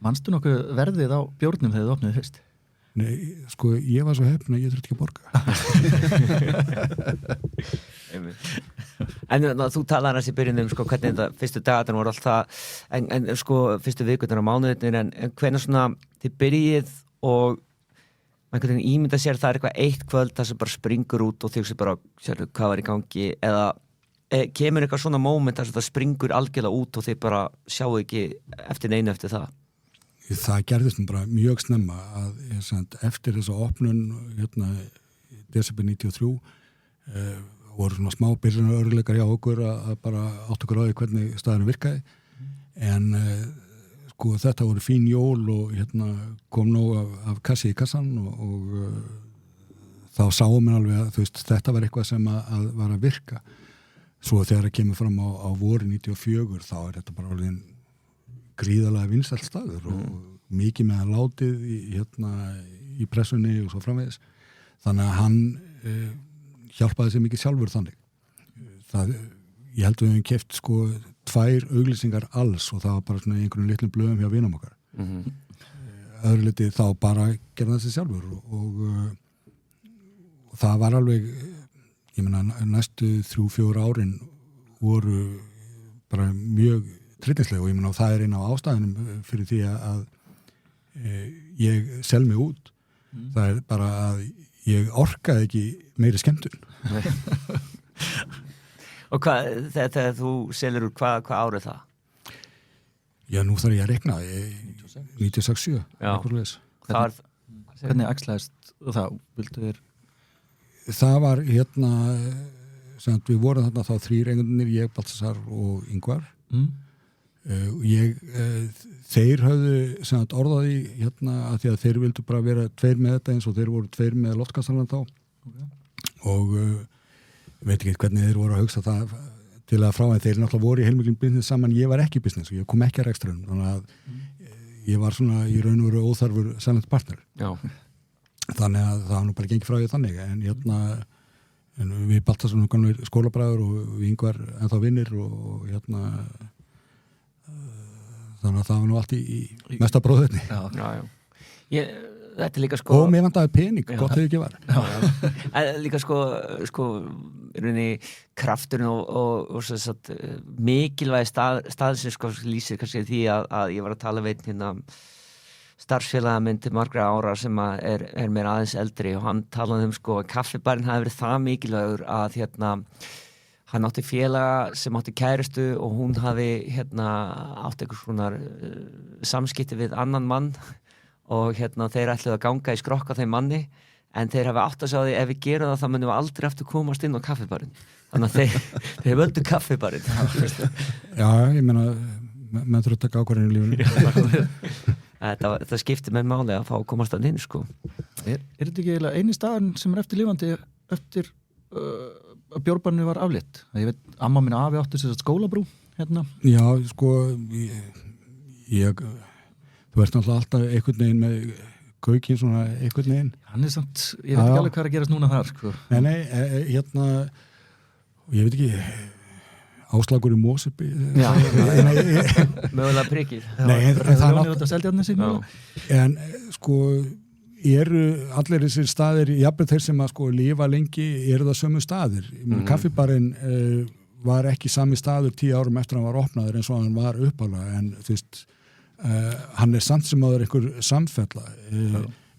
Manstu nokkuð verðið á bjórnum þegar þið opnuðu fyrst? Nei, sko ég var svo heppin að ég þurfti ekki að borga En þú talar hans í byrjunum sko, hvernig þetta fyrstu dagarnir voru alltaf en sko fyrstu vikurnar á mánuðinir en hvernig svona þið byrjið og einhvern veginn ímynda sér það er eitthvað eitt kvöld það sem bara springur út og þau bara sérðu hvað var í gangi eða kemur eitthvað svona moment þar sem það springur algjörlega út og þau bara sjáu ekki eftir neinu eftir það Það gerðist bara mjög snemma að eftir þessa opnun desember 93 voru svona smá byrjunaröruleikar hjá okkur að bara átt okkur á því hvernig staðinu virkaði en sko þetta voru fín jól og kom nóg af kassi í kassan og þá sáum við alveg að þú veist, þetta var eitthvað sem að var að virka svo þegar það kemur fram á voru 94 þá er þetta bara alveg gríðarlega vinsæll staður og mikið með að látið í pressunni og svo framvegis þannig að hann hjálpaði sér mikið sjálfur þannig ég held að við hefum keypt sko 2 auglýsingar alls og það var bara svona einhvern litlum blöðum hjá vinum okkar öðru liti þá bara gerða þessi sjálfur og það var alveg ég meina næstu 3-4 árin voru bara mjög tryllingslega og ég meina það er einn á ástæðunum fyrir því að ég sel mig út það er bara að ég orkaði ekki meiri skemmtun Og þegar þú selur úr hvað árið það? Já, nú þarf ég að rekna 96-7 Hvernig axlaðist það? Vildu þér? Það var sem við vorum þarna þá 3 eigendurnir, ég, Baltasar og Ingvar þeir höfðu orðaði að því að þeir vildu bara vera 2 með þetta eins og þeir voru 2 með loftkastarland þá og veit ekki hvernig þeir voru að hugsa það til að frá en þeir náttúrulega voru í heilmiklum business saman, ég var ekki business og ég kom ekki að rekstrunum þannig að ég var svona í raun og veru óþarfur silent partner þannig að það var nú bara gengið frá því þannig en við Baltasar gamlir skólabræður og við Ingvar ennþá vinnir og þannig að það var nú allt í mesta bróðurni Þetta er líka sko og mér vandaði pening, gott hefur ekki var líka sko krafturinn og sagt, mikilvægi staðsins sko lýsir kannski því að ég var að tala veit starfsfélaga minn til margra ára sem er mér aðeins eldri og hann talaði sko að kaffibarinn hafi verið það mikilvægur að hann átti félaga sem átti kærustu og hún hafi átti einhvers konar samskipti við annan mann og þeir ætluðu að ganga í skrokk á þeim manni en þeir hafi átt að sjá því ef við gerum það þá munum við aldrei aftur komast inn á kaffibarinn þannig að þeir völdu kaffibarinn Já, ég meina menn þurfa að taka ákvarðinu í lífinu Það skiptir með máli að fá að komast að inn sko. Er þetta ekki eiginlega eini staðan sem eftir lifandi eftir að bjórbannu var aflétt? Ég veit, amma mín afi átti sér skólabrú Já, sko ég þú ert náttúrulega alltaf einhvern veginn með Gaukin svona einhvern veginn Hann samt, ég veit ekki alveg hvað er að gerast núna þar sko. Nei, ég veit ekki Áslagur í Mósebí mögulega prikið en sko eru allir þessir staðir jafnveg þeir sem að sko lifa lengi eru það sömu staðir kaffibarinn var ekki sami staður 10 árum eftir hann var opnaður eins og hann var uppálega en þú veist hann samt sem áður einhver samfella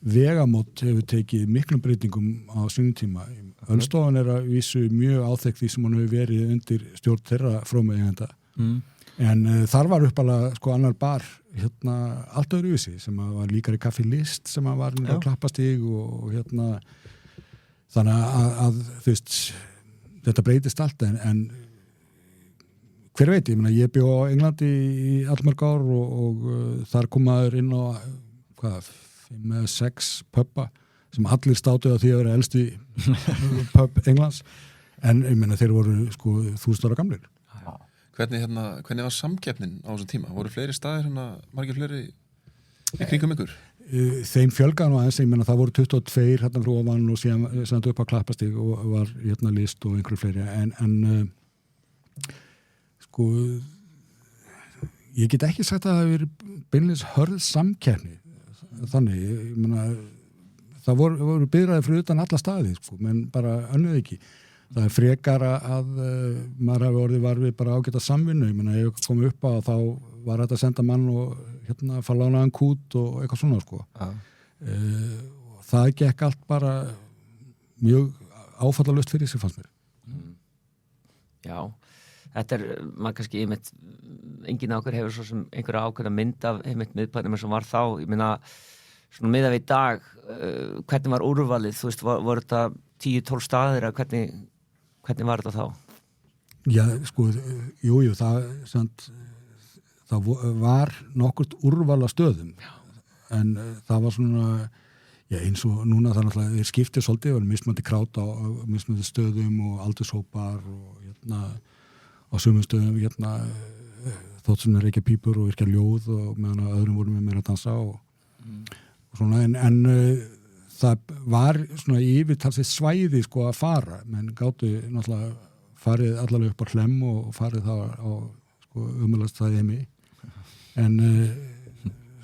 vegamót hefur tekið miklum breytingum á sínum tíma Ölstofan að vísu mjög áþekkt því sem hann hefur verið undir stjórn þeirra frómeigenda en þar var uppalega sko annar bar allt öðruvísi sem var líkari kaffi list sem var á Klappastíg og þannig að þú veist þetta breytist allt en hver veit, ég bjó á Englandi í allmörg ár og þar kom maður inn á 5 eða 6 pubba sem allir státuð á því að vera elsti pub Englands en ég meina þeir voru sko 1000 ára gamlir Hvernig var samkeppnin á þessum tíma? Voru fleiri staðir margir fleiri í kringum ykkur? Þeim fjölgaði nú aðeins, ég meina það voru 22 frá ofan og síðan upp á Klappastíg og var list og einhverju fleiri en sko ég get ekki sagt að það hefur verið beinleins hörð samkeppni þannig, ég meina það voru biðraði fyrir utan alla staði sko, menn bara önnuð ekki það er frekar að maður hafi orðið var við bara ágæta samvinnu ég meina ef ég kom upp á þá var þetta að senda mann og fara lánaðan kút og eitthvað svona sko það gekk allt bara mjög áfallalust fyrir sig fannst mér Já, þetta maður kannski enginn á okkur hefur svo sem einhverja ákveðna mynd af miðbænum sem var þá, ég meina svona miðað við í dag hvernig var úrvalið, þú veist, voru þetta 10-12 staðir að hvernig var þetta þá? Já, sko, jú, það var nokkurt úrval af stöðum en það var svona eins og núna það náttúrulega er skiptið svolítið og mismandi krát á mismandi stöðum og aldurshópar og á sumum stöðum þótt sem reykja pípur og virkja ljóð og meðan að öðrum vorum við meira að dansa og svona en það var svona yfirtalsið svæði sko að fara menn gátu náttúrulega farið allavega upp á Hlemm og farið það á sko umulast það heimi en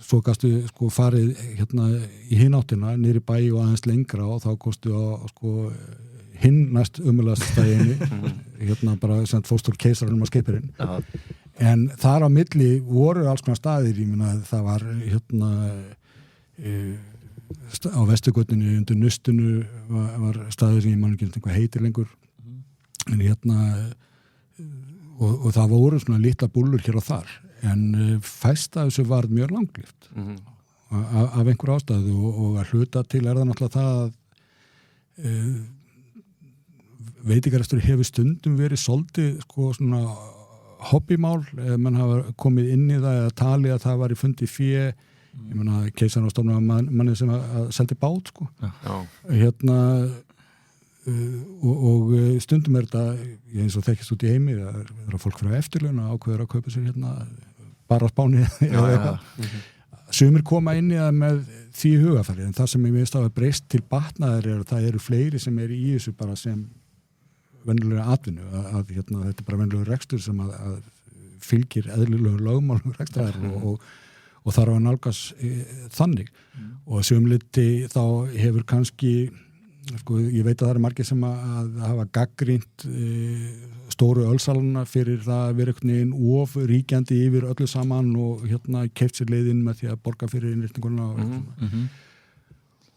svo gastu sko farið í hináttina niður í bæ og aðeins lengra og þá kostu á sko hinn næst umulast það heimi bara sem fóstur keisarinn á skipirinn en þar á milli voru alls konar staðir ég meina það var á Vesturgötunni undir Nustinu var staður sem ég man ekki eitthvað heitir lengur en og það voru svona litla búllur hér og þar en fæst að þessu var mjög langlíft af einhver ástæðu og að hluta til það náttúrulega það að veitingarestur hefur stundum verið svolítið sko svona hobbymál mann hafa komið inn í það eða talið að það var í fundi fjö ég meina keisarinn var stofnað manni sem að seldi bát sko og stundum þetta eins og þekkist út í heimi það er fólk frá eftirlaun og ákveður að kaupa sér bara á Spáni eða eitthvað sumir koma inn í það með því hugafæri en það sem ég veist að hafa breyst til batnaðar er að það eru fleiri sem eru í þessu bara sem venjulega atvinnu að þetta er bara venjulega rekstur sem að fylgir eðlilegur lögmálum rekstrar og þarf að nálgast þannig og sumliti þá hefur kannski sko, ég veit að það eru margir sem að hafa gagnrýnt stóru ölsaluna fyrir það að vera einhvern veginn of ríkjandi yfir öllu saman og keypt sér leiðin með því að borga fyrir innréttinguna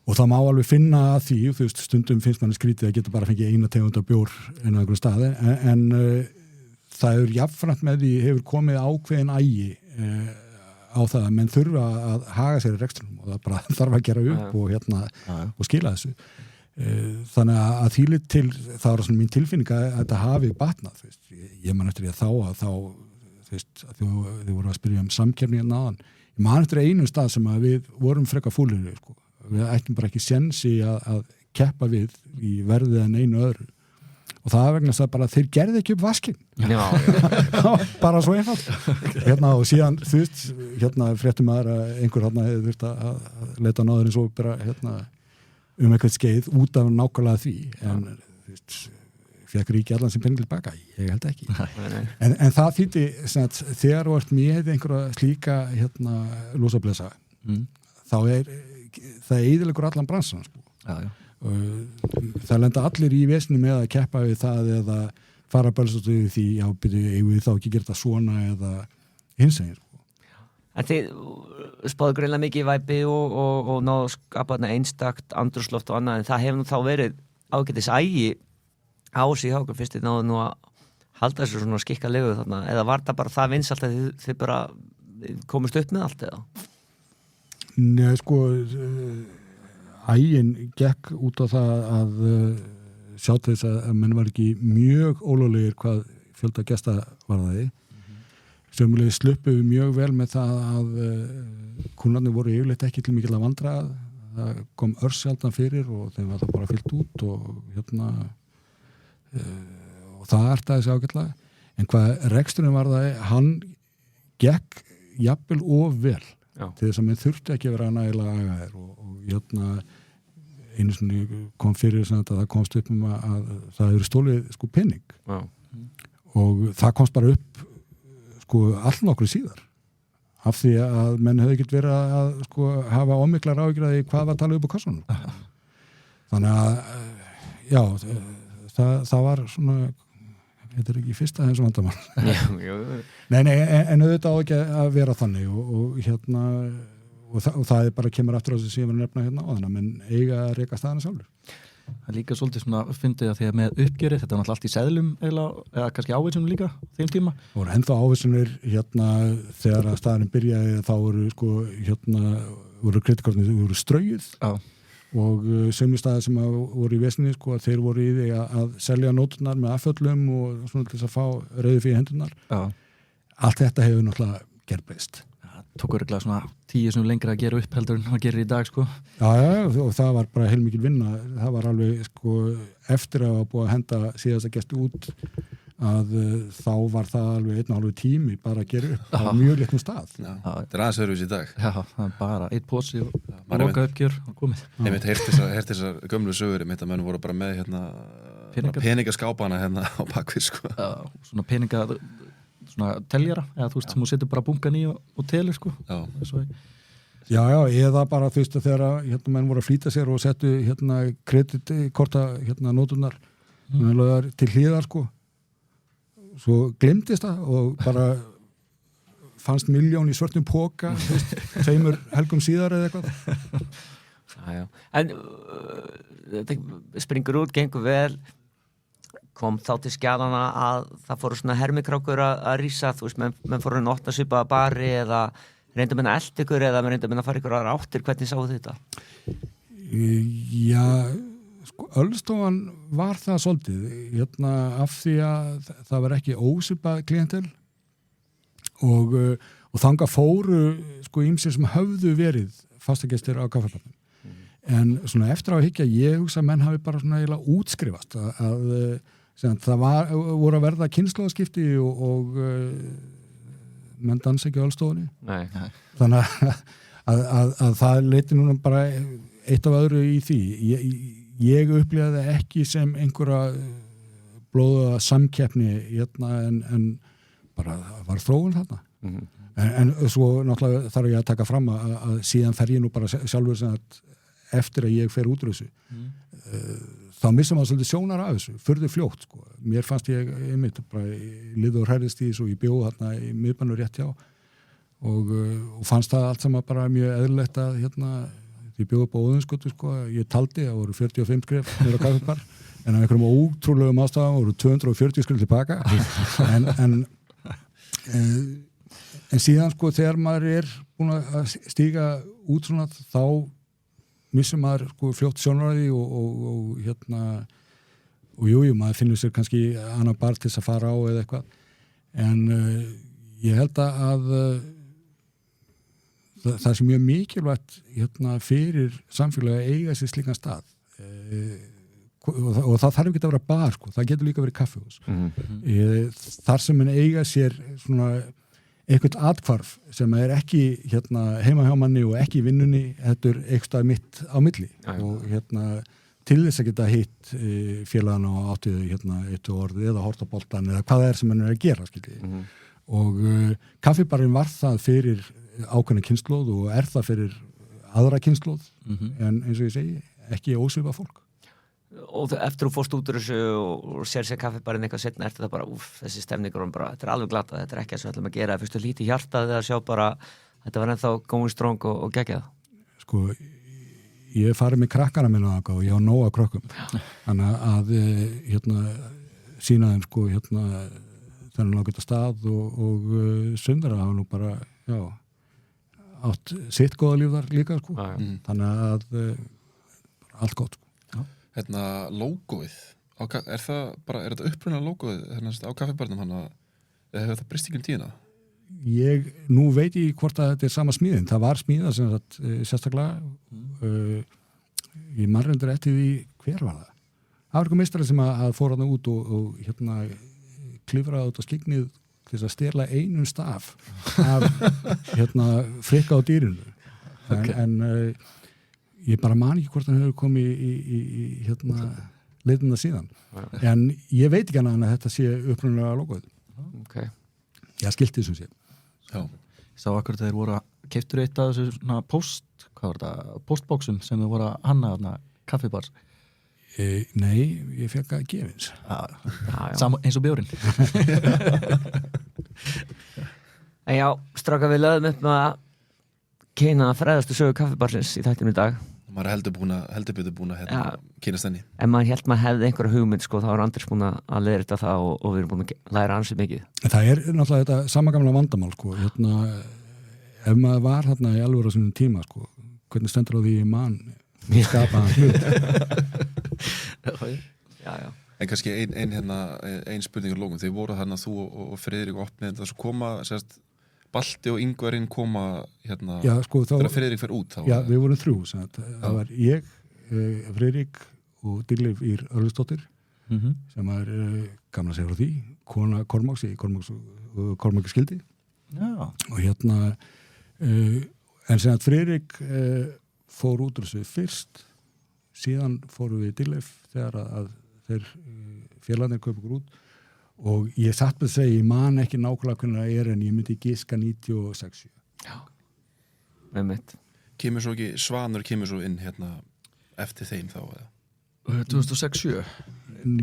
og það má alveg finna að því, þú veist, stundum finnst manni skrítið að geta bara fengið eina tegund af bjór inn á einhverju staði, en það er jafnframt með því hefur komið ákveðin ægi á það að menn þurfa að haga sér í rekstrinum og það bara þarf að gera upp og skila þessu. Þannig að þýlit til, það var svona mín tilfinning að þetta hafi batnað, þú veist. Ég man eftir því að þá þú veist, þið voru að spyrja samkeppni hérna áðan. Ég man eftir einu stað sem að við vorum frekar fúlir, sko. Við ættum bara ekki sénsi að keppa við í verðið en einu öðru og það vegna þess að bara þeir gerði ekki upp vaskinn bara svo einfalt og síðan þú veist fréttum maður að einhver hefði þurft að leita náður eins og bara eitthvað skeið út af nákvæmlega því en þú veist fekk ríki allan sem penning tilbaka, ég held ekki en það þýtti þegar þú ert með einhverja slíka lúsablesa þá það eyðilegur allan bransan sko. Það lenda allir í vesinu með að keppa við það eða fara bölsast við því eigum við þá ekki gera það svona eða hinsegin sko. En þið spáðu greinlega mikið í væpi og náðu að skapa einstakt andrúmsloft og annað en það hefur nú þá verið ágætis ægi á sig hjá okkur fyrst þið náðu nú að halda þessu svona skikka legu þarna eða var það bara það vinsælt að þið bara komist upp með allt eða? Nei, sko ægin gekk út á það að sjá til þess að menn var ekki mjög ólöglegir hvað fjölda gesta var það sömulegis sluppu við mjög vel með það að kúnnarnir voru yfirleitt ekki til mikil að vandra það kom örsjaldan fyrir og þeim var það bara fyllt út og og það ertaði sig ágætlega en hvað reksturinn var það hann gekk jafnvel of vel til þess að mér þurfti ekki að vera nægilega agaðir og einu sinni kom fyrir að það komst upp að það eru stólið sko penning og það komst bara upp sko allnokkru síðar af því að menn hefði ekkert verið að sko hafa ómiklar áhyggjur hvað var talið upp á kassanum þannig að það var svona þetta er ekki fyrsta þessum vandamál Nei, en auðvitað á ekki að vera þannig og það bara kemur aftur á þessu sem við nefna á þannig að menn eiga að reka staðana sjálfur Það er líka svolítið svona fyndið að því að með uppgjöri þetta var náttúrulega allt í seðlum eða kannski ávísunum líka þeim tíma Það voru ennþá ávísunir þegar að staðarinn byrjaði þá voru voru kreditkortin voru straujuð og sömu staðir sem voru í vesinni sko að þeir voru í því að selja nóturnar með afföllum og svona til þess að fá rauði fyrir hendunar allt þetta hefur náttúrulega gerbreyst tók örgulega svona 10 sem lengra að gera upp heldur en að gera í dag sko og það var bara heilmikil vinna það var alveg sko eftir að hafa búið að henda síðast að gæstu út að þá var það alveg 1,5 tími bara að gera upp á mjög litlum stað þetta er aðeins öðruvísi í dag það er bara 1 posi og loka uppgjör og komið Ég heyrt þessar gömlu sögur að menn voru bara með peningaskápana á bakvið sko svona peninga svona teljara eða þú veist sem þú setur bara bunkan í og telur sko Já, eða bara þú veist að þegar menn voru að flýta sér og settu kreditkorta nóturnar til hliðar sko svo glemdist það og bara fannst 1 milljón í svörtum póka 2 helgum síðar eða eitthvað En þetta springur út, gengur vel kom þá til skjálana að það fóru svona hermikrákur að rísa, þú veist, menn fóru að nota svipaða bari eða reynda menn að elda ykkur eða reynda menn að fara ykkur aðra áttir, hvernig sáu þetta? Já, sko, Ölstofan var það svolítið, af því að það var ekki ósvipað klientel og þangað fóru sko ýmsir sem höfðu verið fastagestir á kaffibarnum. En svona eftir á að hyggja, ég hugsa að menn hafi bara svona eiginlega útskrifast að það voru að verða kynslóðaskipti og menn dansa ekki á Ölstofunni. Nei. Þannig að það leiti núna bara eitt af öðru í því. Ég upplýði það ekki sem einhverja blóða samkeppni en bara var þróun þarna. En svo náttúrulega þarf ég að taka fram að síðan fer ég nú bara sjálfur sem að eftir að ég fer út úr þessu þá missum maður svolítið sjónar af þessu furðu fljótt, sko. Mér fannst ég einmitt bara lið og hræðist í þessu og ég bjó þarna í miðbænum rétt hjá og fannst það allt saman bara mjög eðlilegt að ég bjó upp á Óðinsgötu, sko, ég taldi að voru 45 skref niður á kaffibar en af einhverjum ótrúlegum ástæðum voru 240 skref tilbaka en síðan, sko, þegar maður er búin að stíga út svona þá missum maður, sko, fljótt sjónræði og jú, maður finnur sér kannski annar bar til þess að fara á eða eitthvað en ég held að það sem mjög mikilvægt fyrir samfélagi að eiga sér slíkan stað og það þarf ekki að vera bar, sko, það getur líka verið kaffihús þar sem mann eiga sér svona eitthvað atkvarf sem er ekki heima hjá manni og ekki í vinnunni, þetta er eitthvað mitt á milli og til þess að geta hitt félagana og áttiðu eitt orði eða hortaboltan eða hvað það er sem mann er að gera, skilji og kaffibarinn var það fyrir ákveðna kynslóð og er það fyrir aðra kynslóð en eins og ég segi, ekki ósvipa fólk. Og eftir þú fórst út úr þessu og sér kaffibarinn eitthvað setna, ertu það bara, þessi stemningur bara, þetta er alveg glata, þetta er ekki að svo ætlum að gera fyrstu lítið hjartað eða sjá bara þetta var ennþá going strong og geggjað. Sko, ég farið með krakkana minna og ég á nóga krökkum þannig að sína þeim, sko, þennan ágæta stað og sundara hafa nú bara, átt sitt góða líf þar líka, sko. Þannig að allt gott, sko. Logoið, er þetta upprunna logoið á kaffibarnum eða hefur það breyst ekki tíðina? Nú veit ég hvort að þetta er sama smíðin, það var smíða sem sagt sérstaklega ég mannrendur eftir því hver var það? Það var eitthvað meistari sem að fór hann út og klifraði út á skyggnið til þess að stela einum staf af frikka á dýrinu en ég bara man ekki hvort hann hefur komið í leiðina síðan en ég veit ekki annað en að þetta sé upprunalega logoið. Ég skilti þessum sé. Ég sá akkur þeir voru að keyptur eitt af þessu svona postbóksum sem þau voru að hanna þarna kaffibars. Nei, ég fekk að gefins. Eins og bjórinn. En já, stráka, við lögðum upp með að kynna fræðastu sögu kaffibarsins í þættinum í dag. Maður heldur betur búin að kynast henni. En maður hélt maður hefði einhverja hugmynd, sko, þá er Andrés búin að leiðrita það og við erum búin að læra ansið mikið. Það er náttúrulega þetta sama gamla vandamál, sko. Ef maður var í alvöru á sínum tíma, sko, hvernig stendur á því mann skapaðan hlut? Já. En kannski ein spurningur lókum. Þegar voru þarna þú og Friðrik opnið þess að koma, sérst, Balti og Ingvarinn koma sko, þegar Friðrik fer út þá. Já, við vorum 3 það var ég, Friðrik og Dýrleif Ýr Örlygsdóttir sem er gamla segja frá því kona Kormáks í Kormáki skildi og en sem að Friðrik fór út úr þessu fyrst síðan fórum við Dýrleif þegar að þeir félagarnir kaupa okkur út og ég satt með að segja, ég man ekki nákvæmlega hvernig það er en ég myndi giska 96. Já, með mitt. Kemur svo ekki, Svanur kemur svo inn eftir þeim þá eða? 2006-07.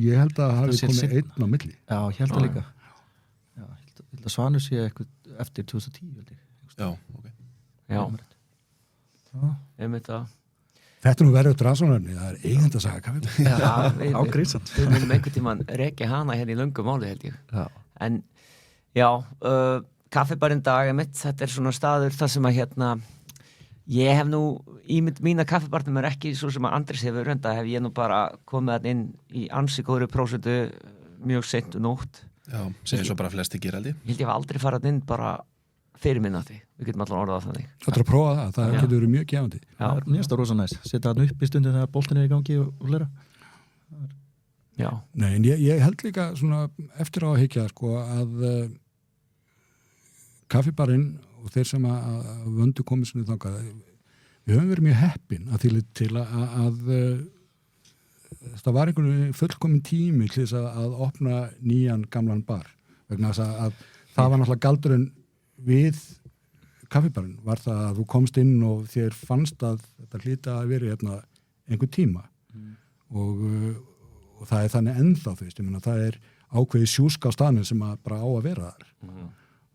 Ég held að það hafi komið einn á milli. Já, ég held að líka. Já, ég held að Svanur sé eitthvað eftir 2010, held ég. Já, ok. Já. Með mitt að Þetta nú verður rannsóknarefni, það er eigandi að saga kaffi. Já, ágrísand. Við munum einhvern tímann reki hana hérna í löngu máli, held ég. Já. En, já, kaffibarinn dag, þetta er svona staður þar sem að ég hef nú ímynd mína kaffibarnum er ekki svo sem að Andrés hefur rönda, hef ég nú bara komið hann inn í ansi góðri prósentu mjög seint og nótt. Já, sem svo bara flesti gera, held ég. Ég held ég hef aldrei farað inn bara fyrirminna því, við getum allan orðað þannig. Það er að prófa það getur verið mjög gefandi. Það er mjög rosa næs, setja hann upp í stundin þegar boltin er í gangi og flera. Já. Nei, en ég held líka svona eftir á að hyggja, sko, að kaffibarinn og þeir sem að vöndu komið sinni þangað, við höfum verið mjög heppin að því til að það var einhvern fullkomin tími til þess að opna nýjan gamlan bar, vegna þess að það var náttúrulega galdurinn við kaffibarinn var það að þú komst inn og þér fannst að þetta hlýta að vera hérna einhver tíma og það er þannig ennþá þú veist, ég meina það er ákveðið sjúsk á staðnum sem að bara á að vera þar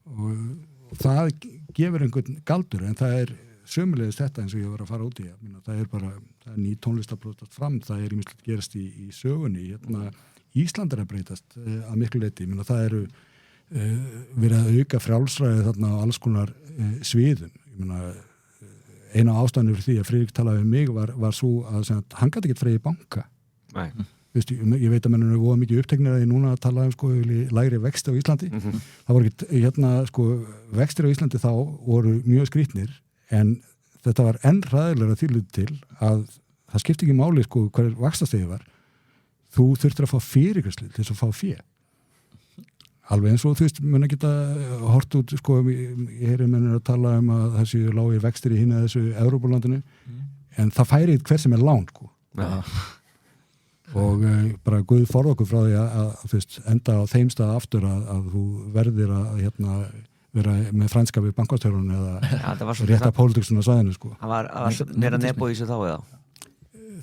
og það gefur einhvern galdur en það er sömulegis þetta eins og ég var að fara út í það er bara, það er ný tónlistarbrótast fram, það er ýmislegt gerast í sögunni hérna, Ísland er að breytast að miklu leyti, það eru verið að auka frjálsræði þarna á alls konar sviðum, eina ástæðan fyrir því að Friðrik talaði um mig var svo að hann gæti ekkert freyði banka. Nei. Vist, ég veit að mennur eru voða mikið uppteknir að ég núna að tala um lægri vexti á Íslandi það voru ekki, vextir á Íslandi þá voru mjög skrýtnir en þetta var enn ræðilega þýrlut til að það skipti ekki máli hver vaxtastegi var þú þurftir að fá fyrirgræslu til þess að fá fé alveg eins og þú veist, menn að geta hort út, ég heyri mennur að tala um að þessi lági vextir í hina þessu Evrópulandinu en það færið hver sem er lán og bara Guð forða okkur frá því að fyrst, enda á þeim stað aftur að þú verðir að vera með frænskapi bankastjórun eða rétta pólitíksuna svæðinu Það var meira nebo í sig þá eða?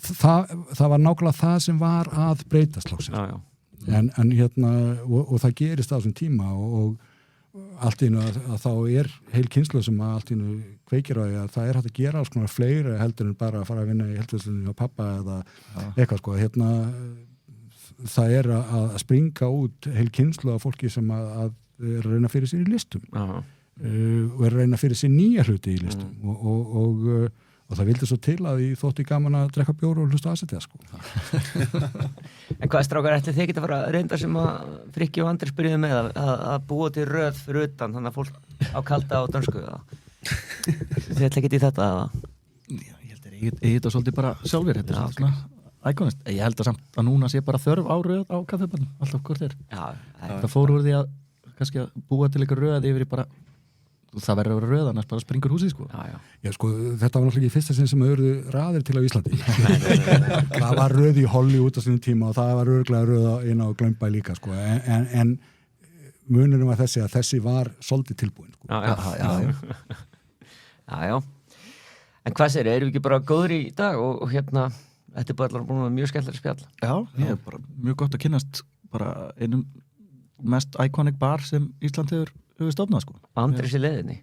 Það var nákvæmlega það sem var að breytast en og það gerist á þessum tíma og allt í einu að þá er heil kynslóð sem allt í einu kveikir á því að það er hægt að gera alls konar fleiri heldur en bara að fara að vinna í heldverslunni á pappa eða eitthvað það er að springa út heil kynslóð af fólki sem að er að reyna fyrir sér í listum og er að reyna fyrir sér nýja hluti í listum og það vildi svo til að ég þótti gaman að drekka bjór og hlusta aðsetja En hvað strákar ætli þið geta fara að reynda sem að Frikki og Andri spyrjuðu með að búa til röð fyrir utan þannig að fólk á kalda og dönsku þið ætla ekki í þetta eða? Ég held að ég þetta svolítið bara sjálfur þetta er svona íkonist, ég held að samt að núna sé bara þörf á röð á kaffibarnum alltaf hvort er það fór úr því að kannski að búa til eitthvað röð yfir í bara það verður að vera röð annars bara springur húsið Já, þetta var náttúrulega ekki fyrsta sinn sem það verður raðir til á Íslandi það var röð í Hollywood á sínum tíma og það var örglega röð inn á Glaumbæ líka en munurinn var þessi að þessi var svolítið tilbúin Já En hvað segir, erum við ekki bara góður í dag og hérna, þetta er bara búin að mjög skemmtilega spjall Já, ég er bara mjög gott að kynnast bara einum mest iconic bar sem Ísland hefur stofnað Andris í leiðinni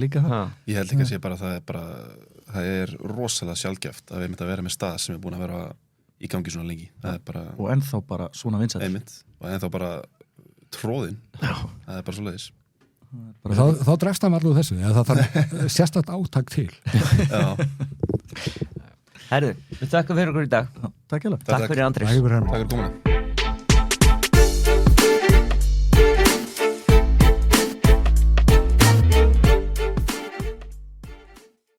líka það Ég held líka að sé bara það er rosalega sjálfgeft að við myndum að vera með stað sem er búin að vera í gangi svona lengi og ennþá bara svona vinsæll og ennþá bara tróðinn það er bara svo leiðis Þá drefst það alveg þessu það þarf sérstakt átak til Herðu, við þakkum fyrir okkur í dag Takk fyrir Andris Takk fyrir komuna